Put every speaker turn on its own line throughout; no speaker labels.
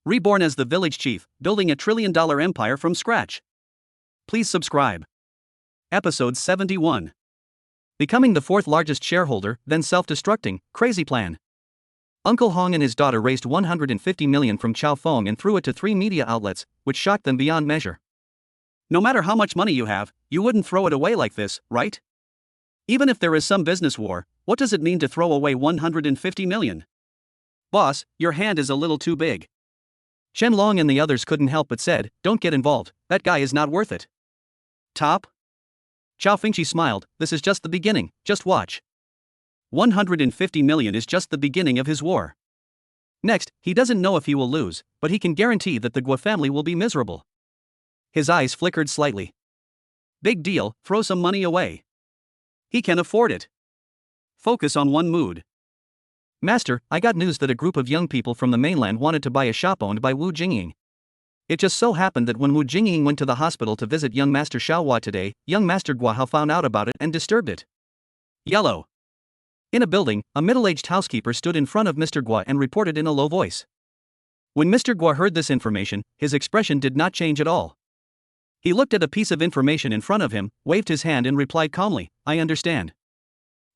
Reborn as the village chief, building a trillion-dollar empire from scratch. Please subscribe. Episode 71. Becoming the fourth largest shareholder, then self-destructing, crazy plan. Uncle Hong and his daughter raised $150 million from Cao Fengqi and threw it to 3 media outlets, which shocked them beyond measure. No matter how much money you have, you wouldn't throw it away like this, right? Even if there is some business war, what does it mean to throw away $150 million? Boss, your hand is a little too big. Chen Long and the others couldn't help but said, "Don't get involved, that guy is not worth it." Top? Cao Fengqi smiled, "This is just the beginning, just watch. $150 million is just the beginning of his war. Next, he doesn't know if he will lose, but he can guarantee that the Guo family will be miserable." His eyes flickered slightly. Big deal, throw some money away. He can afford it. Focus on one mood. Master, I got news that a group of young people from the mainland wanted to buy a shop owned by Wu Jingying. It just so happened that when Wu Jingying went to the hospital to visit young Master Xiaohua today, young Master Guo found out about it and disturbed it. Yellow. In a building, a middle-aged housekeeper stood in front of Mr. Guo and reported in a low voice. When Mr. Guo heard this information, his expression did not change at all. He looked at a piece of information in front of him, waved his hand and replied calmly, "I understand."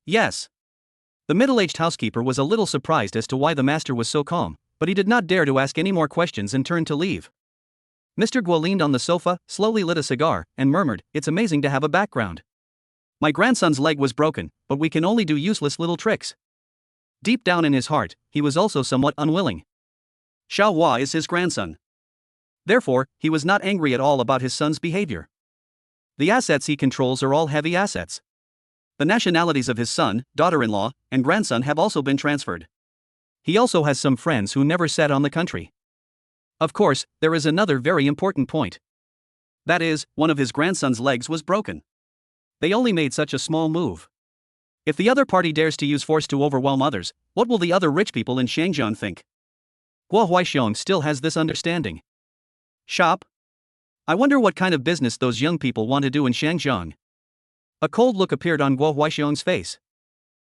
Yes. The middle-aged housekeeper was a little surprised as to why the master was so calm, but he did not dare to ask any more questions and turned to leave. Mr. Guo leaned on the sofa, slowly lit a cigar, and murmured, "It's amazing to have a background. My grandson's leg was broken, but we can only do useless little tricks." Deep down in his heart, he was also somewhat unwilling. Xiaohua is his grandson. Therefore, he was not angry at all about his son's behavior. The assets he controls are all heavy assets. The nationalities of his son, daughter-in-law, and grandson have also been transferred. He also has some friends who never set on the country. Of course, there is another very important point. That is, one of his grandson's legs was broken. They only made such a small move. If the other party dares to use force to overwhelm others, what will the other rich people in Shangjiang think? Guo Huaixiong still has this understanding. Shop? I wonder what kind of business those young people want to do in Shangjiang. A cold look appeared on Guo Huaixiong's face.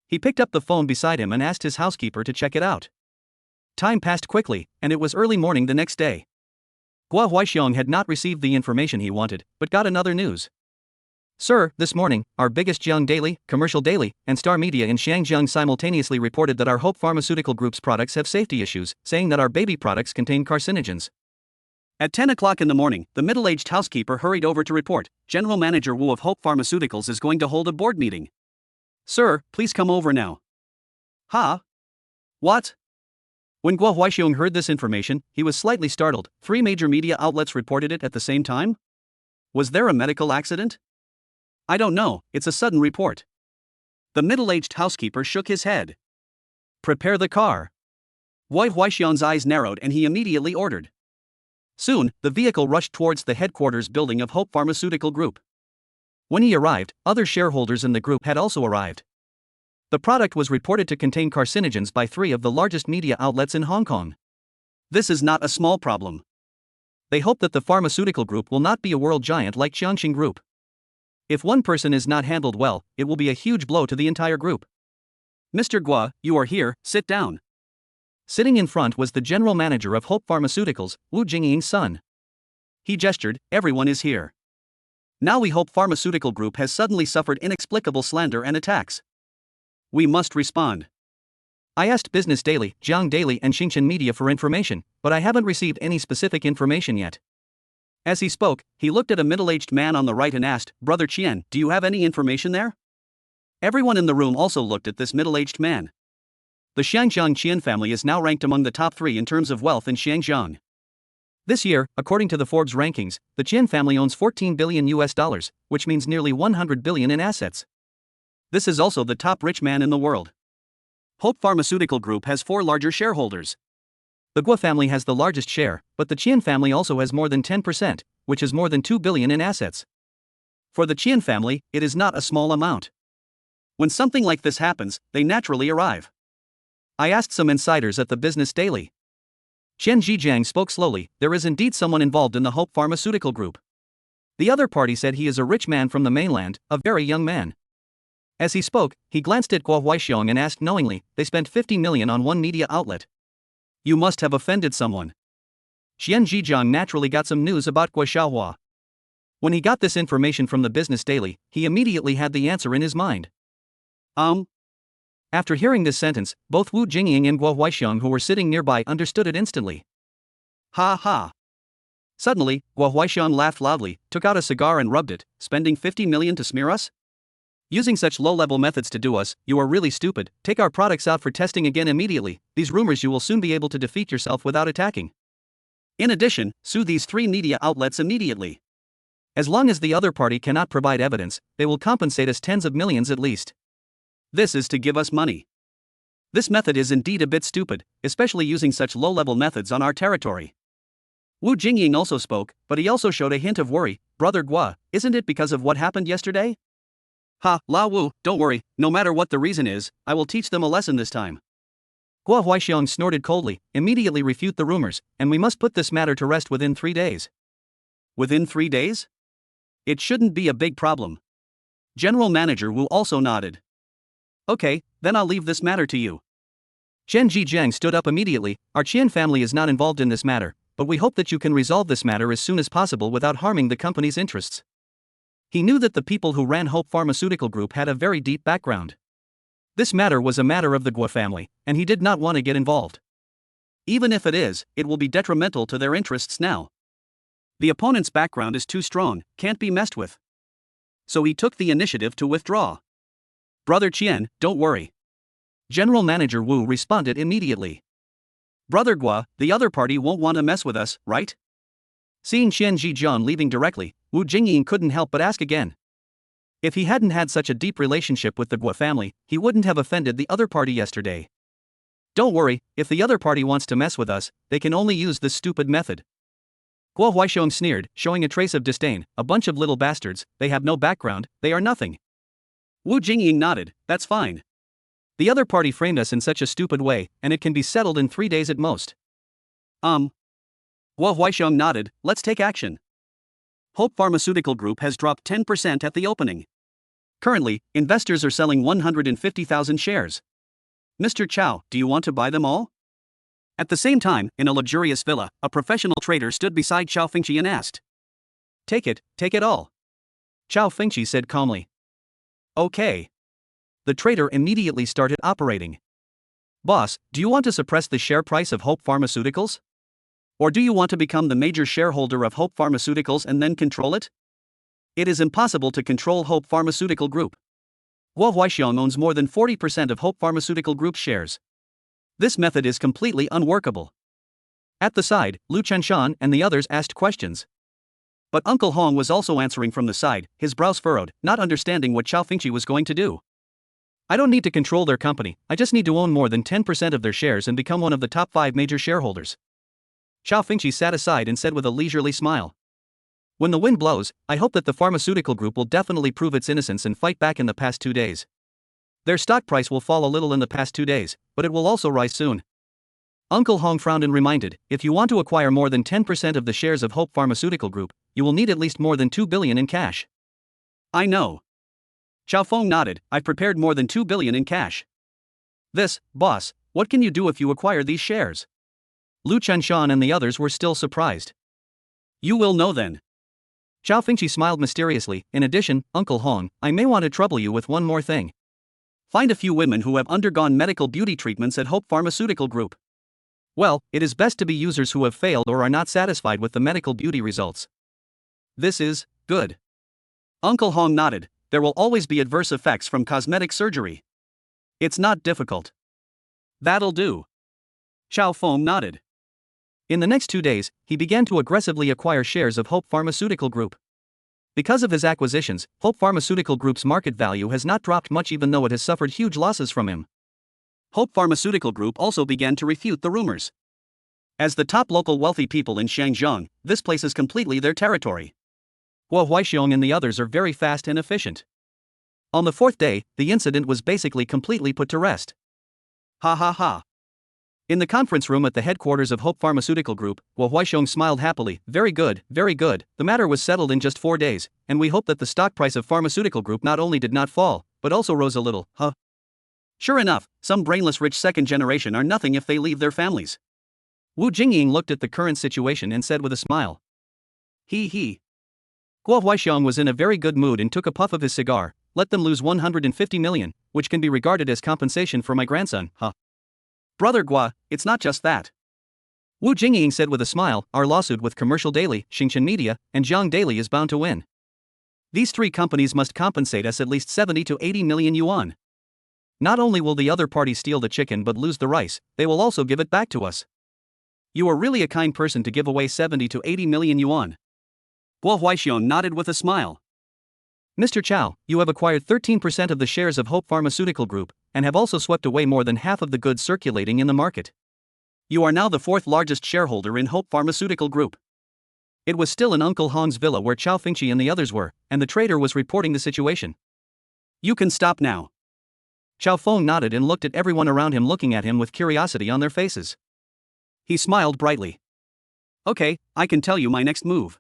He picked up the phone beside him and asked his housekeeper to check it out. Time passed quickly, and it was early morning the next day. Guo Huaixiong had not received the information he wanted, but got another news. "Sir, this morning, our biggest Jiang Daily, Commercial Daily, and Star Media in Shangjiang simultaneously reported that our Hope Pharmaceutical Group's products have safety issues, saying that our baby products contain carcinogens." At 10 o'clock in the morning, the middle-aged housekeeper hurried over to report, "General Manager Wu of Hope Pharmaceuticals is going to hold a board meeting. Sir, please come over now." "Huh? What?" When Guo Huaixiong heard this information, he was slightly startled. 3 major media outlets reported it at the same time? Was there a medical accident? "I don't know, it's a sudden report." The middle-aged housekeeper shook his head. "Prepare the car." Guo Huaixiong's eyes narrowed and he immediately ordered. Soon, the vehicle rushed towards the headquarters building of Hope Pharmaceutical Group. When he arrived, other shareholders in the group had also arrived. The product was reported to contain carcinogens by 3 of the largest media outlets in Hong Kong. This is not a small problem. They hope that the pharmaceutical group will not be a world giant like Qiangxing Group. If one person is not handled well, it will be a huge blow to the entire group. "Mr. Guo, you are here, sit down." Sitting in front was the general manager of Hope Pharmaceuticals, Wu Jingying's son. He gestured, "Everyone is here. Now we Hope Pharmaceutical Group has suddenly suffered inexplicable slander and attacks. We must respond. I asked Business Daily, Jiang Daily and Xinchen Media for information, but I haven't received any specific information yet." As he spoke, he looked at a middle-aged man on the right and asked, "Brother Qian, do you have any information there?" Everyone in the room also looked at this middle-aged man. The Shangjiang Qian family is now ranked among the top 3 in terms of wealth in Shangjiang. This year, according to the Forbes rankings, the Qian family owns $14 billion, which means nearly $100 billion in assets. This is also the top rich man in the world. Hope Pharmaceutical Group has 4 larger shareholders. The Guo family has the largest share, but the Qian family also has more than 10%, which is more than $2 billion in assets. For the Qian family, it is not a small amount. When something like this happens, they naturally arrive. I asked some insiders at the Business Daily. Chen Zhijiang spoke slowly, "There is indeed someone involved in the Hope Pharmaceutical Group." The other party said he is a rich man from the mainland, a very young man. As he spoke, he glanced at Guo Huaixiong and asked knowingly, "They spent $50 million on one media outlet. You must have offended someone." Xian Zhijiang naturally got some news about Guo Xiaohua. When he got this information from the Business Daily, he immediately had the answer in his mind. After hearing this sentence, both Wu Jingying and Guo Huaixiong, who were sitting nearby, understood it instantly. Ha ha. Suddenly, Guo Huaixiong laughed loudly, took out a cigar and rubbed it, spending 50 million to smear us? Using such low-level methods to do us, you are really stupid. Take our products out for testing again immediately. These rumors, you will soon be able to defeat yourself without attacking. In addition, sue these 3 media outlets immediately. As long as the other party cannot provide evidence, they will compensate us tens of millions at least. This is to give us money. This method is indeed a bit stupid, especially using such low-level methods on our territory. Wu Jingying also spoke, but he also showed a hint of worry. Brother Guo, isn't it because of what happened yesterday? Ha, Lao Wu, don't worry, no matter what the reason is, I will teach them a lesson this time. Guo Huaixiong snorted coldly, immediately refute the rumors, and we must put this matter to rest within 3 days. Within 3 days? It shouldn't be a big problem. General Manager Wu also nodded. Okay, then I'll leave this matter to you. Chen Zhijiang stood up immediately. Our Qian family is not involved in this matter, but we hope that you can resolve this matter as soon as possible without harming the company's interests. He knew that the people who ran Hope Pharmaceutical Group had a very deep background. This matter was a matter of the Guo family, and he did not want to get involved. Even if it is, it will be detrimental to their interests now. The opponent's background is too strong, can't be messed with. So he took the initiative to withdraw. Brother Qian, don't worry. General Manager Wu responded immediately. Brother Guo, the other party won't want to mess with us, right? Seeing Qian Zhijiang leaving directly, Wu Jingying couldn't help but ask again. If he hadn't had such a deep relationship with the Guo family, he wouldn't have offended the other party yesterday. Don't worry, if the other party wants to mess with us, they can only use this stupid method. Guo Huaixiong sneered, showing a trace of disdain. A bunch of little bastards, they have no background, they are nothing. Wu Jingying nodded, that's fine. The other party framed us in such a stupid way, and it can be settled in 3 days at most. Guo Huaixiong nodded, let's take action. Hope Pharmaceutical Group has dropped 10% at the opening. Currently, investors are selling 150,000 shares. Mr. Cao, do you want to buy them all? At the same time, in a luxurious villa, a professional trader stood beside Cao Fengqi and asked. Take it all. Cao Fengqi said calmly. Okay. The trader immediately started operating. Boss, do you want to suppress the share price of Hope Pharmaceuticals? Or do you want to become the major shareholder of Hope Pharmaceuticals and then control it? It is impossible to control Hope Pharmaceutical Group. Guo Huaixiong owns more than 40% of Hope Pharmaceutical Group shares. This method is completely unworkable. At the side, Lu Chanshan and the others asked questions. But Uncle Hong was also answering from the side, his brows furrowed, not understanding what Cao Fengqi was going to do. I don't need to control their company, I just need to own more than 10% of their shares and become one of the top 5 major shareholders. Cao Fengqi sat aside and said with a leisurely smile. When the wind blows, I hope that the pharmaceutical group will definitely prove its innocence and fight back in the past 2 days. Their stock price will fall a little in the past 2 days, but it will also rise soon. Uncle Hong frowned and reminded, if you want to acquire more than 10% of the shares of Hope Pharmaceutical Group, you will need at least more than 2 billion in cash. I know. Cao Feng nodded, I've prepared more than 2 billion in cash. This, boss, what can you do if you acquire these shares? Lu Chanshan and the others were still surprised. You will know then. Cao Fengqi smiled mysteriously. In addition, Uncle Hong, I may want to trouble you with one more thing. Find a few women who have undergone medical beauty treatments at Hope Pharmaceutical Group. Well, it is best to be users who have failed or are not satisfied with the medical beauty results. This is good. Uncle Hong nodded, there will always be adverse effects from cosmetic surgery. It's not difficult. That'll do. Cao Feng nodded. In the next 2 days, he began to aggressively acquire shares of Hope Pharmaceutical Group. Because of his acquisitions, Hope Pharmaceutical Group's market value has not dropped much even though it has suffered huge losses from him. Hope Pharmaceutical Group also began to refute the rumors. As the top local wealthy people in Shangjiang, this place is completely their territory. Guo Huaixiong and the others are very fast and efficient. On the 4th day, the incident was basically completely put to rest. Ha ha ha. In the conference room at the headquarters of Hope Pharmaceutical Group, Guo Huaixiong smiled happily. Very good, very good. The matter was settled in just 4 days, and we hope that the stock price of Pharmaceutical Group not only did not fall, but also rose a little, huh? Sure enough, some brainless rich second generation are nothing if they leave their families. Wu Jingying looked at the current situation and said with a smile. He. Guo Huaixiong was in a very good mood and took a puff of his cigar. Let them lose 150 million, which can be regarded as compensation for my grandson, huh? Brother Guo, it's not just that. Wu Jingying said with a smile, our lawsuit with Commercial Daily, Xingchen Media, and Jiang Daily is bound to win. These three companies must compensate us at least 70 to 80 million yuan. Not only will the other party steal the chicken but lose the rice, they will also give it back to us. You are really a kind person to give away 70 to 80 million yuan. Guo Huaixiong nodded with a smile. Mr. Cao, you have acquired 13% of the shares of Hope Pharmaceutical Group, and have also swept away more than half of the goods circulating in the market. You are now the fourth largest shareholder in Hope Pharmaceutical Group. It was still in Uncle Hong's villa where Cao Fengqi and the others were, and the trader was reporting the situation. You can stop now. Cao Feng nodded and looked at everyone around him, looking at him with curiosity on their faces. He smiled brightly. Okay, I can tell you my next move.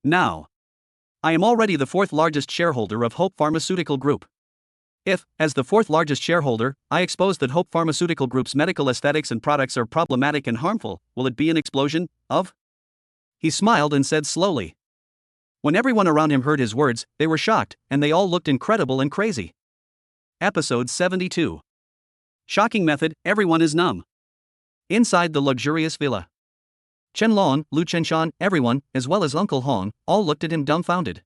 Now. I am already the fourth largest shareholder of Hope Pharmaceutical Group. If, as the fourth largest shareholder, I expose that Hope Pharmaceutical Group's medical aesthetics and products are problematic and harmful, will it be an explosion of? He smiled and said slowly. When everyone around him heard his words, they were shocked, and they all looked incredible and crazy. Episode 72. Shocking method, everyone is numb. Inside the luxurious villa. Chen Long, Lu Chenshan, everyone, as well as Uncle Hong, all looked at him dumbfounded.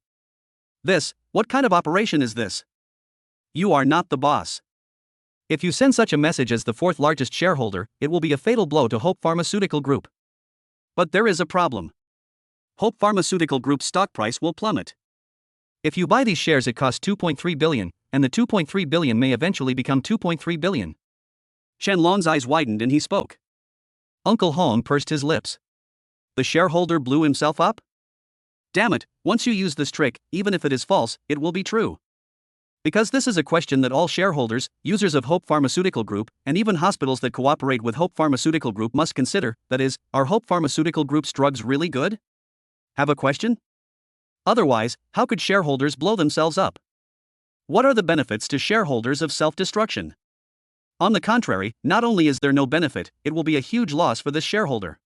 What kind of operation is this? You are not the boss. If you send such a message as the fourth largest shareholder, it will be a fatal blow to Hope Pharmaceutical Group. But there is a problem. Hope Pharmaceutical Group's stock price will plummet. If you buy these shares, it costs 2.3 billion, and the 2.3 billion may eventually become 2.3 billion. Chen Long's eyes widened and he spoke. Uncle Hong pursed his lips. The shareholder blew himself up? Damn it, once you use this trick, even if it is false, it will be true. Because this is a question that all shareholders, users of Hope Pharmaceutical Group, and even hospitals that cooperate with Hope Pharmaceutical Group must consider, that is, are Hope Pharmaceutical Group's drugs really good? Have a question? Otherwise, how could shareholders blow themselves up? What are the benefits to shareholders of self-destruction? On the contrary, not only is there no benefit, it will be a huge loss for this shareholder.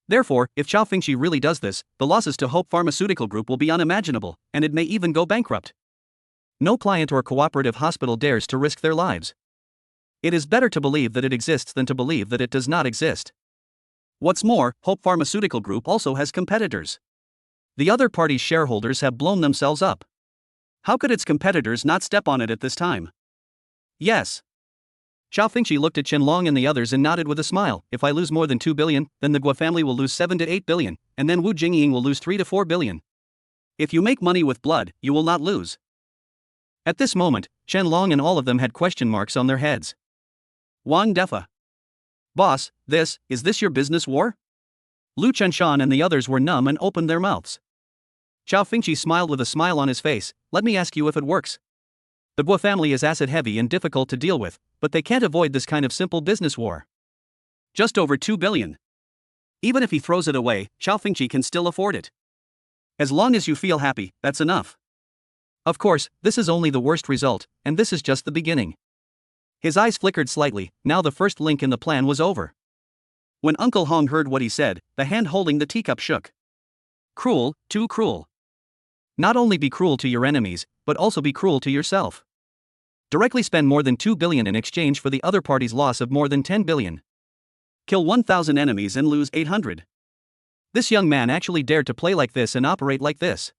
Therefore, if Cao Fengqi really does this, the losses to Hope Pharmaceutical Group will be unimaginable, and it may even go bankrupt. No client or cooperative hospital dares to risk their lives. It is better to believe that it exists than to believe that it does not exist. What's more, Hope Pharmaceutical Group also has competitors. The other party's shareholders have blown themselves up. How could its competitors not step on it at this time? Yes. Cao Fengqi looked at Chen Long and the others and nodded with a smile. If I lose more than 2 billion, then the Guo family will lose 7 to 8 billion, and then Wu Jingying will lose 3 to 4 billion. If you make money with blood, you will not lose. At this moment, Chen Long and all of them had question marks on their heads. Wang Defa. Boss, is this your business war? Lu Chenshan and the others were numb and opened their mouths. Cao Fengqi smiled with a smile on his face. Let me ask you if it works. The Guo family is asset heavy and difficult to deal with, but they can't avoid this kind of simple business war. Just over 2 billion. Even if he throws it away, Cao Fengqi can still afford it. As long as you feel happy, that's enough. Of course, this is only the worst result, and this is just the beginning. His eyes flickered slightly. Now the first link in the plan was over. When Uncle Hong heard what he said, the hand holding the teacup shook. Cruel, too cruel. Not only be cruel to your enemies, but also be cruel to yourself. Directly spend more than 2 billion in exchange for the other party's loss of more than 10 billion. Kill 1,000 enemies and lose 800. This young man actually dared to play like this and operate like this.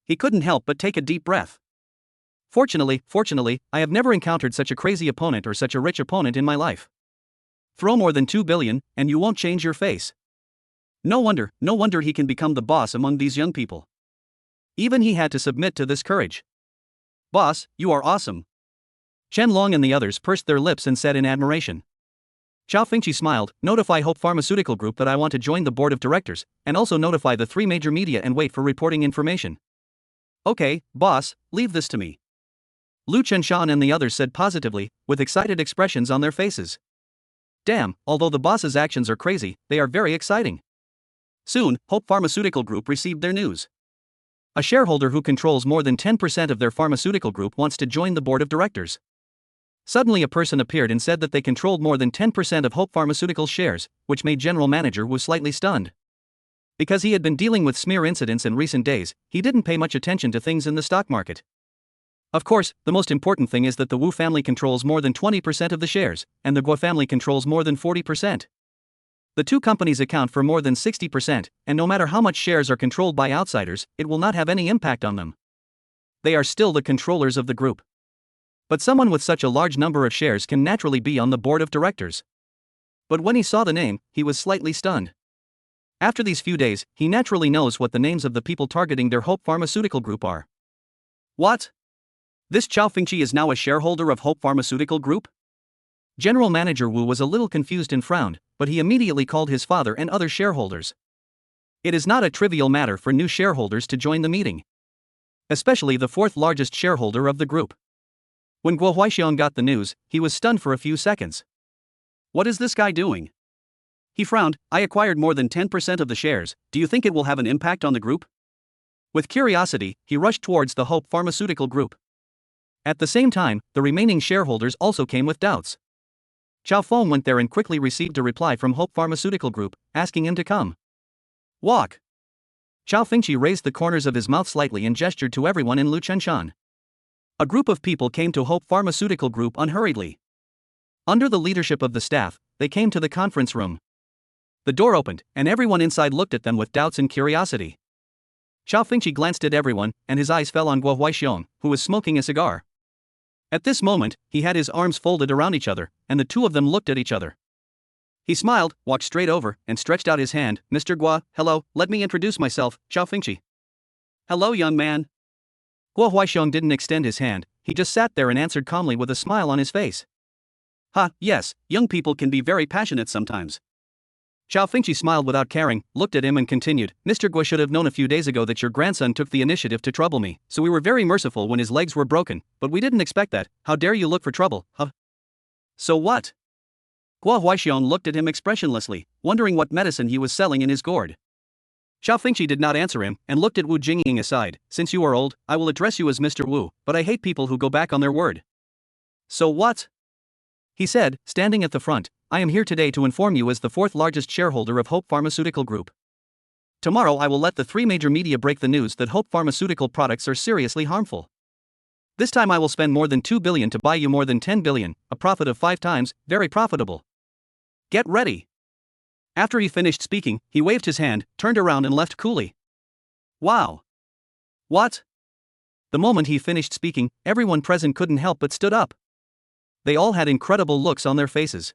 He couldn't help but take a deep breath. Fortunately, I have never encountered such a crazy opponent or such a rich opponent in my life. Throw more than 2 billion, and you won't change your face. No wonder he can become the boss among these young people. Even he had to submit to this courage. Boss, you are awesome. Chen Long and the others pursed their lips and said in admiration. Cao Fengqi smiled. Notify Hope Pharmaceutical Group that I want to join the board of directors, and also notify the 3 major media and wait for reporting information. Okay, boss, leave this to me. Lu Chenshan and the others said positively, with excited expressions on their faces. Damn, although the boss's actions are crazy, they are very exciting. Soon, Hope Pharmaceutical Group received their news. A shareholder who controls more than 10% of their pharmaceutical group wants to join the board of directors. Suddenly a person appeared and said that they controlled more than 10% of Hope Pharmaceuticals shares, which made General Manager Wu slightly stunned. Because he had been dealing with smear incidents in recent days, he didn't pay much attention to things in the stock market. Of course, the most important thing is that the Wu family controls more than 20% of the shares, and the Guo family controls more than 40%. The two companies account for more than 60%, and no matter how much shares are controlled by outsiders, it will not have any impact on them. They are still the controllers of the group. But someone with such a large number of shares can naturally be on the board of directors. But when he saw the name, he was slightly stunned. After these few days, he naturally knows what the names of the people targeting their Hope Pharmaceutical Group are. What? This Cao Fengqi is now a shareholder of Hope Pharmaceutical Group? General Manager Wu was a little confused and frowned, but he immediately called his father and other shareholders. It is not a trivial matter for new shareholders to join the meeting. Especially the fourth largest shareholder of the group. When Guo Huaixiong got the news, he was stunned for a few seconds. What is this guy doing? He frowned. I acquired more than 10% of the shares. Do you think it will have an impact on the group? With curiosity, he rushed towards the Hope Pharmaceutical Group. At the same time, the remaining shareholders also came with doubts. Cao Feng went there and quickly received a reply from Hope Pharmaceutical Group, asking him to come. Walk. Cao Fengqi raised the corners of his mouth slightly and gestured to everyone in Luchenshan. A group of people came to Hope Pharmaceutical Group unhurriedly. Under the leadership of the staff, they came to the conference room. The door opened, and everyone inside looked at them with doubts and curiosity. Cao Fengqi glanced at everyone, and his eyes fell on Guo Huaixiong, who was smoking a cigar. At this moment, he had his arms folded around each other, and the two of them looked at each other. He smiled, walked straight over, and stretched out his hand. Mr. Guo, hello, let me introduce myself, Cao Fengqi. Hello, young man. Guo Huaixiong didn't extend his hand, he just sat there and answered calmly with a smile on his face. Yes, young people can be very passionate sometimes. Cao Fengqi smiled without caring, looked at him and continued, Mr. Guo should have known a few days ago that your grandson took the initiative to trouble me, so we were very merciful when his legs were broken, but we didn't expect that. How dare you look for trouble, huh? So what? Guo Huaixiong looked at him expressionlessly, wondering what medicine he was selling in his gourd. Cao Fengqi did not answer him, and looked at Wu Jingying aside. Since you are old, I will address you as Mr. Wu, but I hate people who go back on their word. So what? He said, standing at the front, I am here today to inform you as the fourth largest shareholder of Hope Pharmaceutical Group. Tomorrow I will let the three major media break the news that Hope Pharmaceutical products are seriously harmful. This time I will spend more than 2 billion to buy you more than 10 billion, a profit of 5 times, very profitable. Get ready. After he finished speaking, he waved his hand, turned around and left coolly. Wow. What? The moment he finished speaking, everyone present couldn't help but stood up. They all had incredible looks on their faces.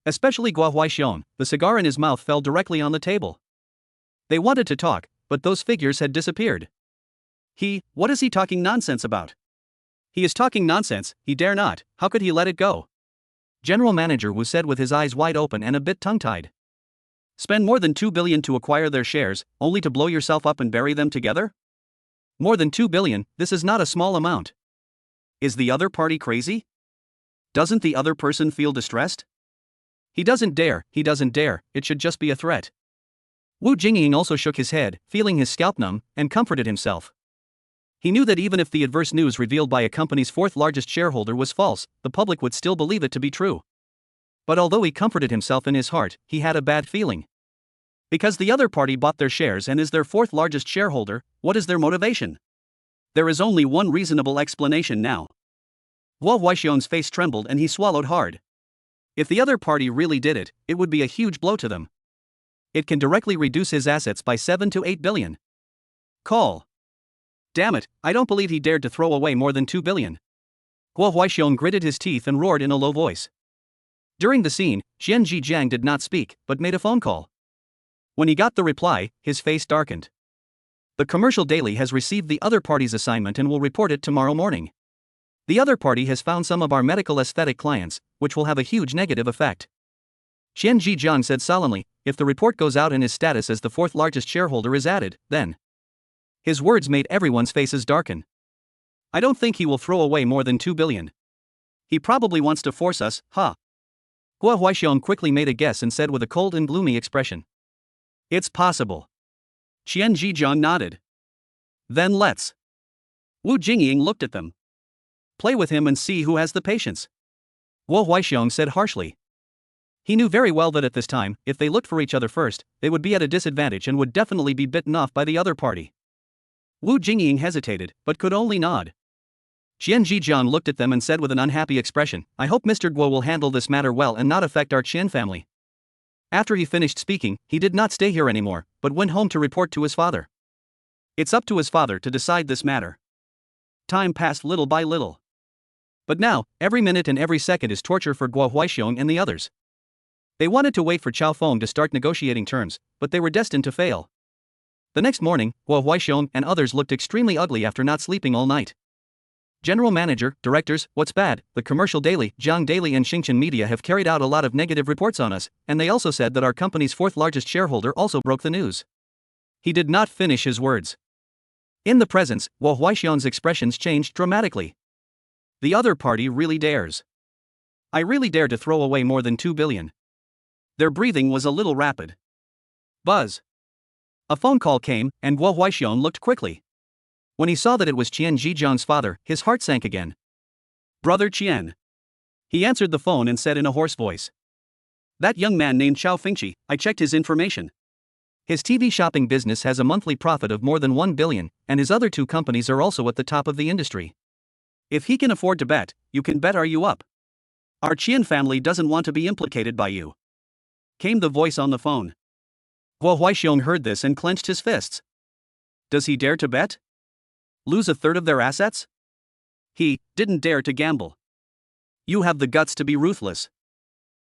Especially Guo Huaixiong, the cigar in his mouth fell directly on the table. They wanted to talk, but those figures had disappeared. What is he talking nonsense about? He is talking nonsense, he dare not, how could he let it go? General Manager Wu said with his eyes wide open and a bit tongue-tied. Spend more than 2 billion to acquire their shares, only to blow yourself up and bury them together? More than 2 billion, this is not a small amount. Is the other party crazy? Doesn't the other person feel distressed? He doesn't dare, it should just be a threat. Wu Jingying also shook his head, feeling his scalp numb, and comforted himself. He knew that even if the adverse news revealed by a company's fourth largest shareholder was false, the public would still believe it to be true. But although he comforted himself in his heart, he had a bad feeling. Because the other party bought their shares and is their fourth largest shareholder, what is their motivation? There is only one reasonable explanation now. Guo Huaixiong's face trembled and he swallowed hard. If the other party really did it, it would be a huge blow to them. It can directly reduce his assets by 7 to 8 billion. Call. Damn it, I don't believe he dared to throw away more than 2 billion. Guo Huaixiong gritted his teeth and roared in a low voice. During the scene, Xian Zhijiang did not speak, but made a phone call. When he got the reply, his face darkened. The Commercial Daily has received the other party's assignment and will report it tomorrow morning. The other party has found some of our medical aesthetic clients, which will have a huge negative effect. Xian Zhijiang said solemnly, if the report goes out and his status as the fourth largest shareholder is added, then. His words made everyone's faces darken. I don't think he will throw away more than 2 billion. He probably wants to force us, huh? Guo Huaixiong quickly made a guess and said with a cold and gloomy expression. It's possible. Xian Zhijiang nodded. Then let's. Wu Jingying looked at them. Play with him and see who has the patience. Guo Huaixiong said harshly. He knew very well that at this time, if they looked for each other first, they would be at a disadvantage and would definitely be bitten off by the other party. Wu Jingying hesitated, but could only nod. Qian Zhijian looked at them and said with an unhappy expression, I hope Mr. Guo will handle this matter well and not affect our Qian family. After he finished speaking, he did not stay here anymore, but went home to report to his father. It's up to his father to decide this matter. Time passed little by little. But now, every minute and every second is torture for Guo Huaixiong and the others. They wanted to wait for Cao Feng to start negotiating terms, but they were destined to fail. The next morning, Guo Huaixiong and others looked extremely ugly after not sleeping all night. General manager, directors, what's bad, the Commercial Daily, Jiang Daily and Xingqian Media have carried out a lot of negative reports on us, and they also said that our company's fourth largest shareholder also broke the news. He did not finish his words. In the presence, Guo Huaixiong's expressions changed dramatically. The other party really dares. I really dare to throw away more than 2 billion. Their breathing was a little rapid. Buzz. A phone call came, and Guo Huaixiong looked quickly. When he saw that it was Qian Zhijiang's father, his heart sank again. Brother Qian. He answered the phone and said in a hoarse voice. That young man named Cao Fengqi, I checked his information. His TV shopping business has a monthly profit of more than 1 billion, and his other two companies are also at the top of the industry. If he can afford to bet, you can bet you up. Our Qian family doesn't want to be implicated by you. Came the voice on the phone. Guo Huaixiong heard this and clenched his fists. Does he dare to bet? Lose a third of their assets? He didn't dare to gamble. You have the guts to be ruthless.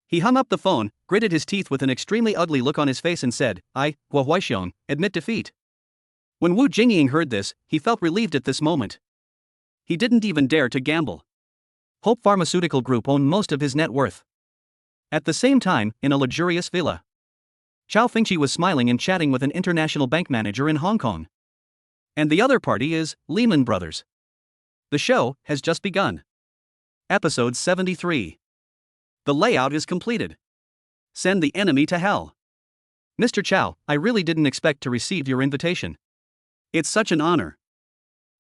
He hung up the phone, gritted his teeth with an extremely ugly look on his face and said, I, Guo Huaixiong, admit defeat. When Wu Jingying heard this, he felt relieved at this moment. He didn't even dare to gamble. Hope Pharmaceutical Group owned most of his net worth. At the same time, in a luxurious villa, Cao Fengqi was smiling and chatting with an international bank manager in Hong Kong. And the other party is Lehman Brothers. The show has just begun. Episode 73. The layout is completed. Send the enemy to hell. Mr. Cao, I really didn't expect to receive your invitation. It's such an honor.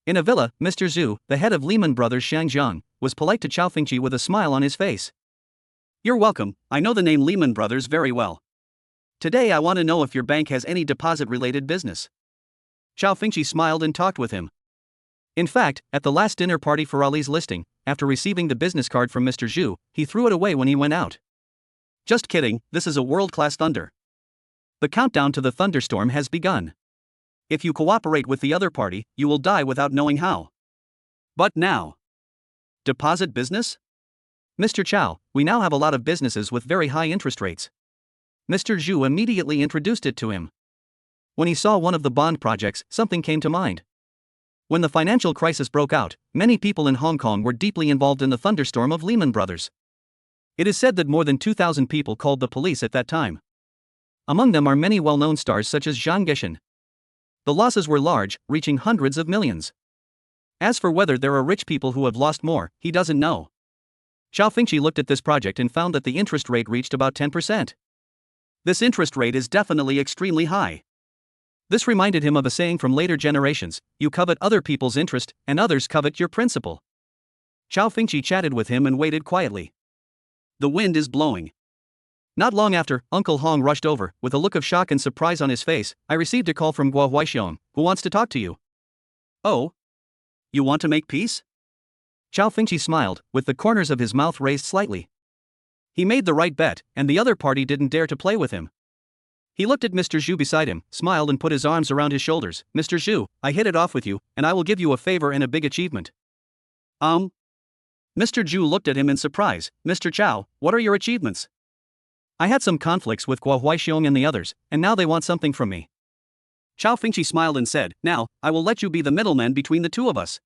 In a villa, Mr. Zhu, the head of Lehman Brothers Shangjiang, was polite to Cao Fengqi with a smile on his face. You're welcome, I know the name Lehman Brothers very well. Today I want to know if your bank has any deposit-related business. Cao Fengqi smiled and talked with him. In fact, at the last dinner party for Ali's listing, after receiving the business card from Mr. Zhu, he threw it away when he went out. Just kidding, this is a world-class thunder. The countdown to the thunderstorm has begun. If you cooperate with the other party, you will die without knowing how. But now. Deposit business? Mr. Cao, we now have a lot of businesses with very high interest rates. Mr. Zhu immediately introduced it to him. When he saw one of the bond projects, something came to mind. When the financial crisis broke out, many people in Hong Kong were deeply involved in the thunderstorm of Lehman Brothers. It is said that more than 2,000 people called the police at that time. Among them are many well-known stars such as Zhang Guishan. The losses were large, reaching hundreds of millions. As for whether there are rich people who have lost more, he doesn't know. Cao Fengqi looked at this project and found that the interest rate reached about 10%. This interest rate is definitely extremely high. This reminded him of a saying from later generations, you covet other people's interest, and others covet your principal. Cao Fengqi chatted with him and waited quietly. The wind is blowing. Not long after, Uncle Hong rushed over, with a look of shock and surprise on his face. I received a call from Guo Huaixiong, who wants to talk to you. Oh? You want to make peace? Cao Fengqi smiled, with the corners of his mouth raised slightly. He made the right bet, and the other party didn't dare to play with him. He looked at Mr. Zhu beside him, smiled and put his arms around his shoulders. Mr. Zhu, I hit it off with you, and I will give you a favor and a big achievement. Mr. Zhu looked at him in surprise. Mr. Cao, what are your achievements? I had some conflicts with Guo Huaixiong and the others, and now they want something from me. Cao Fengqi smiled and said, now, I will let you be the middleman between the two of us.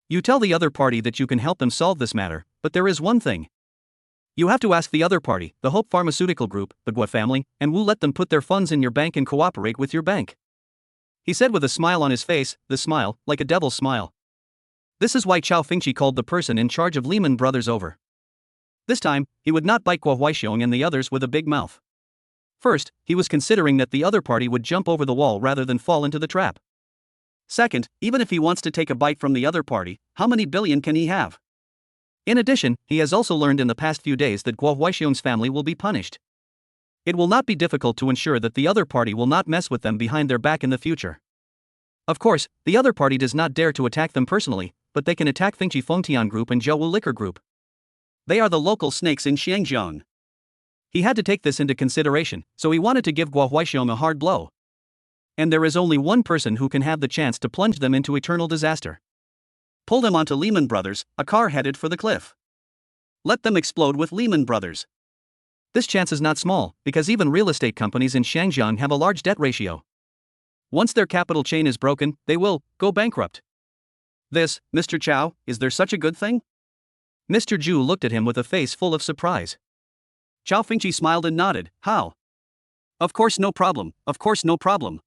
You tell the other party that you can help them solve this matter, but there is one thing. You have to ask the other party, the Hope Pharmaceutical Group, the Guo family, and we'll let them put their funds in your bank and cooperate with your bank. He said with a smile on his face, the smile, like a devil's smile. This is why Cao Fengqi called the person in charge of Lehman Brothers over. This time, he would not bite Guo Huaixiong and the others with a big mouth. First, he was considering that the other party would jump over the wall rather than fall into the trap. Second, even if he wants to take a bite from the other party, how many billion can he have? In addition, he has also learned in the past few days that Guo Huaxiong's family will be punished. It will not be difficult to ensure that the other party will not mess with them behind their back in the future. Of course, the other party does not dare to attack them personally, but they can attack Fengqi Fengtian Group and Zhouwu Liquor Group. They are the local snakes in Xiangjiang. He had to take this into consideration, so he wanted to give Guo Huaxiong a hard blow. And there is only one person who can have the chance to plunge them into eternal disaster. Pull them onto Lehman Brothers, a car headed for the cliff. Let them explode with Lehman Brothers. This chance is not small, because even real estate companies in Xiangjiang have a large debt ratio. Once their capital chain is broken, they will go bankrupt. This, Mr. Cao, is there such a good thing? Mr. Zhu looked at him with a face full of surprise. Cao Fengqi smiled and nodded. How? Of course, no problem, of course, no problem.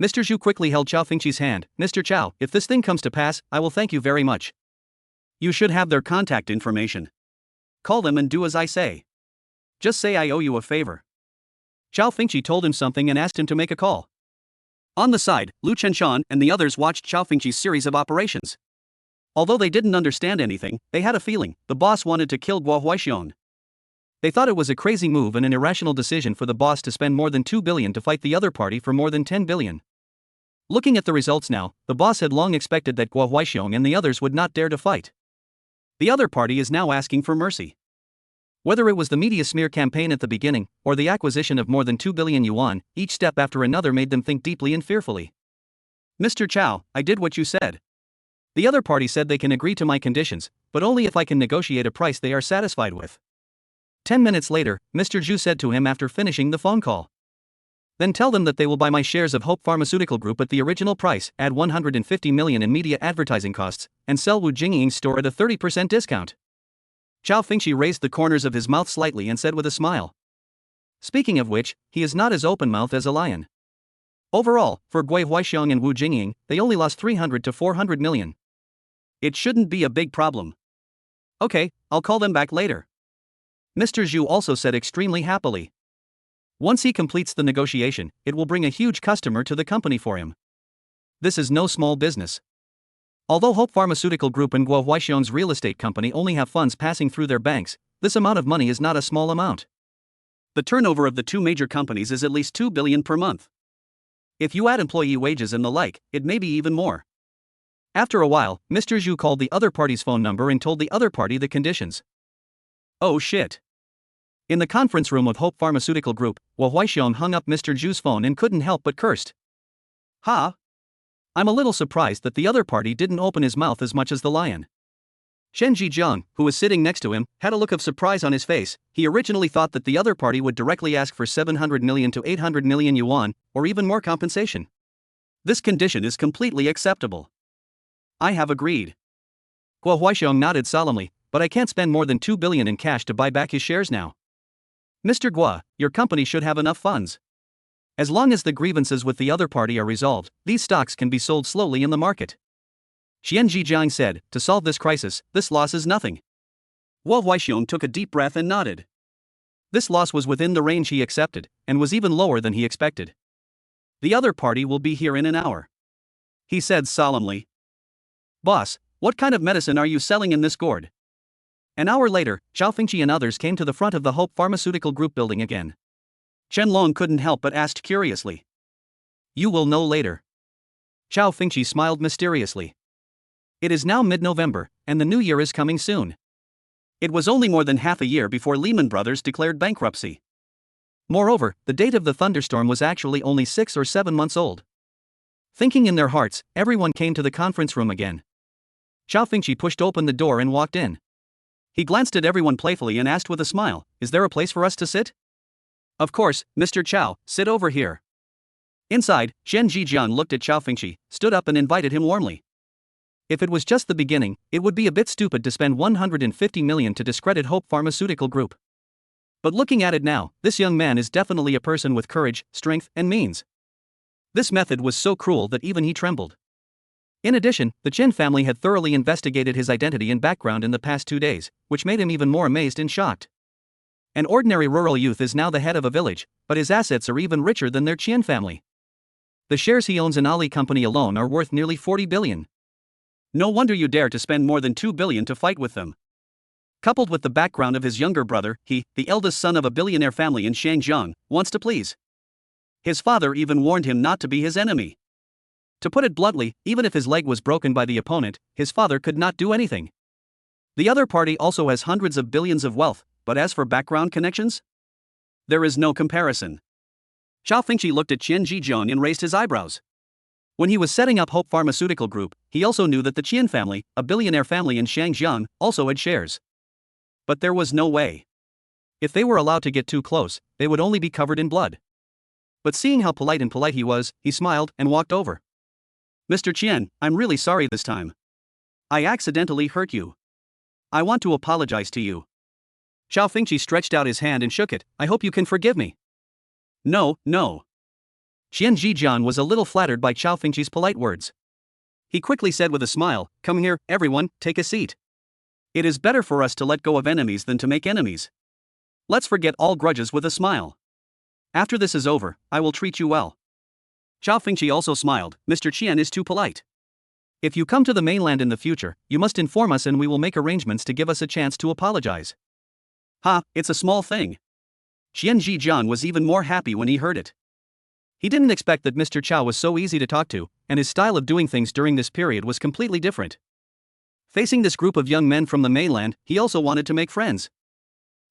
Mr. Zhu quickly held Cao Fengqi's hand. Mr. Cao, if this thing comes to pass, I will thank you very much. You should have their contact information. Call them and do as I say. Just say I owe you a favor. Cao Fengqi told him something and asked him to make a call. On the side, Lu Chenshan and the others watched Cao Fengqi's series of operations. Although they didn't understand anything, they had a feeling the boss wanted to kill Guo Huaxiong. They thought it was a crazy move and an irrational decision for the boss to spend more than 2 billion to fight the other party for more than 10 billion. Looking at the results now, the boss had long expected that Guo Huaxiong and the others would not dare to fight. The other party is now asking for mercy. Whether it was the media smear campaign at the beginning, or the acquisition of more than 2 billion yuan, each step after another made them think deeply and fearfully. Mr. Cao, I did what you said. The other party said they can agree to my conditions, but only if I can negotiate a price they are satisfied with. 10 minutes later, Mr. Zhu said to him after finishing the phone call. Then tell them that they will buy my shares of Hope Pharmaceutical Group at the original price, add 150 million in media advertising costs, and sell Wu Jingying's store at a 30% discount. Cao Fengqi raised the corners of his mouth slightly and said with a smile. Speaking of which, he is not as open-mouthed as a lion. Overall, for Guo Huaxiong and Wu Jingying, they only lost 300 to 400 million. It shouldn't be a big problem. Okay, I'll call them back later. Mr. Zhu also said extremely happily. Once he completes the negotiation, it will bring a huge customer to the company for him. This is no small business. Although Hope Pharmaceutical Group and Guo Huaxiong's real estate company only have funds passing through their banks, this amount of money is not a small amount. The turnover of the two major companies is at least 2 billion per month. If you add employee wages and the like, it may be even more. After a while, Mr. Zhu called the other party's phone number and told the other party the conditions. Oh shit. In the conference room of Hope Pharmaceutical Group, Guo Huaxiong hung up Mr. Zhu's phone and couldn't help but cursed. Ha! I'm a little surprised that the other party didn't open his mouth as much as the lion. Shen Zhijiang, who was sitting next to him, had a look of surprise on his face. He originally thought that the other party would directly ask for 700 million to 800 million yuan, or even more compensation. This condition is completely acceptable. I have agreed. Guo Huaxiong nodded solemnly, but I can't spend more than 2 billion in cash to buy back his shares now. Mr. Guo, your company should have enough funds. As long as the grievances with the other party are resolved, these stocks can be sold slowly in the market. Xian Zhijiang said, to solve this crisis, this loss is nothing. Guo Huaxiong took a deep breath and nodded. This loss was within the range he accepted, and was even lower than he expected. The other party will be here in an hour. He said solemnly. Boss, what kind of medicine are you selling in this gourd? An hour later, Cao Fengqi and others came to the front of the Hope Pharmaceutical Group building again. Chen Long couldn't help but asked curiously. You will know later. Cao Fengqi smiled mysteriously. It is now mid-November, and the new year is coming soon. It was only more than half a year before Lehman Brothers declared bankruptcy. Moreover, the date of the thunderstorm was actually only 6 or 7 months old. Thinking in their hearts, everyone came to the conference room again. Cao Fengqi pushed open the door and walked in. He glanced at everyone playfully and asked with a smile, is there a place for us to sit? Of course, Mr. Cao, sit over here. Inside, Shen Zhijian looked at Cao Fengqi, stood up and invited him warmly. If it was just the beginning, it would be a bit stupid to spend 150 million to discredit Hope Pharmaceutical Group. But looking at it now, this young man is definitely a person with courage, strength, and means. This method was so cruel that even he trembled. In addition, the Chen family had thoroughly investigated his identity and background in the past 2 days, which made him even more amazed and shocked. An ordinary rural youth is now the head of a village, but his assets are even richer than their Qian family. The shares he owns in Ali Company alone are worth nearly 40 billion. No wonder you dare to spend more than 2 billion to fight with them. Coupled with the background of his younger brother, he, the eldest son of a billionaire family in Shangjiang, wants to please. His father even warned him not to be his enemy. To put it bluntly, even if his leg was broken by the opponent, his father could not do anything. The other party also has hundreds of billions of wealth, but as for background connections? There is no comparison. Cao Fengqi looked at Qian Zhijiang and raised his eyebrows. When he was setting up Hope Pharmaceutical Group, he also knew that the Qian family, a billionaire family in Shangjiang, also had shares. But there was no way. If they were allowed to get too close, they would only be covered in blood. But seeing how polite he was, he smiled and walked over. Mr. Qian, I'm really sorry this time. I accidentally hurt you. I want to apologize to you. Cao Fengqi stretched out his hand and shook it. I hope you can forgive me. No. Qian Zhijiang was a little flattered by Cao Fengqi's polite words. He quickly said with a smile, come here, everyone, take a seat. It is better for us to let go of enemies than to make enemies. Let's forget all grudges with a smile. After this is over, I will treat you well. Cao Fengqi also smiled. Mr. Qian is too polite. If you come to the mainland in the future, you must inform us and we will make arrangements to give us a chance to apologize. Ha, it's a small thing. Qian Zhijiang was even more happy when he heard it. He didn't expect that Mr. Cao was so easy to talk to, and his style of doing things during this period was completely different. Facing this group of young men from the mainland, he also wanted to make friends.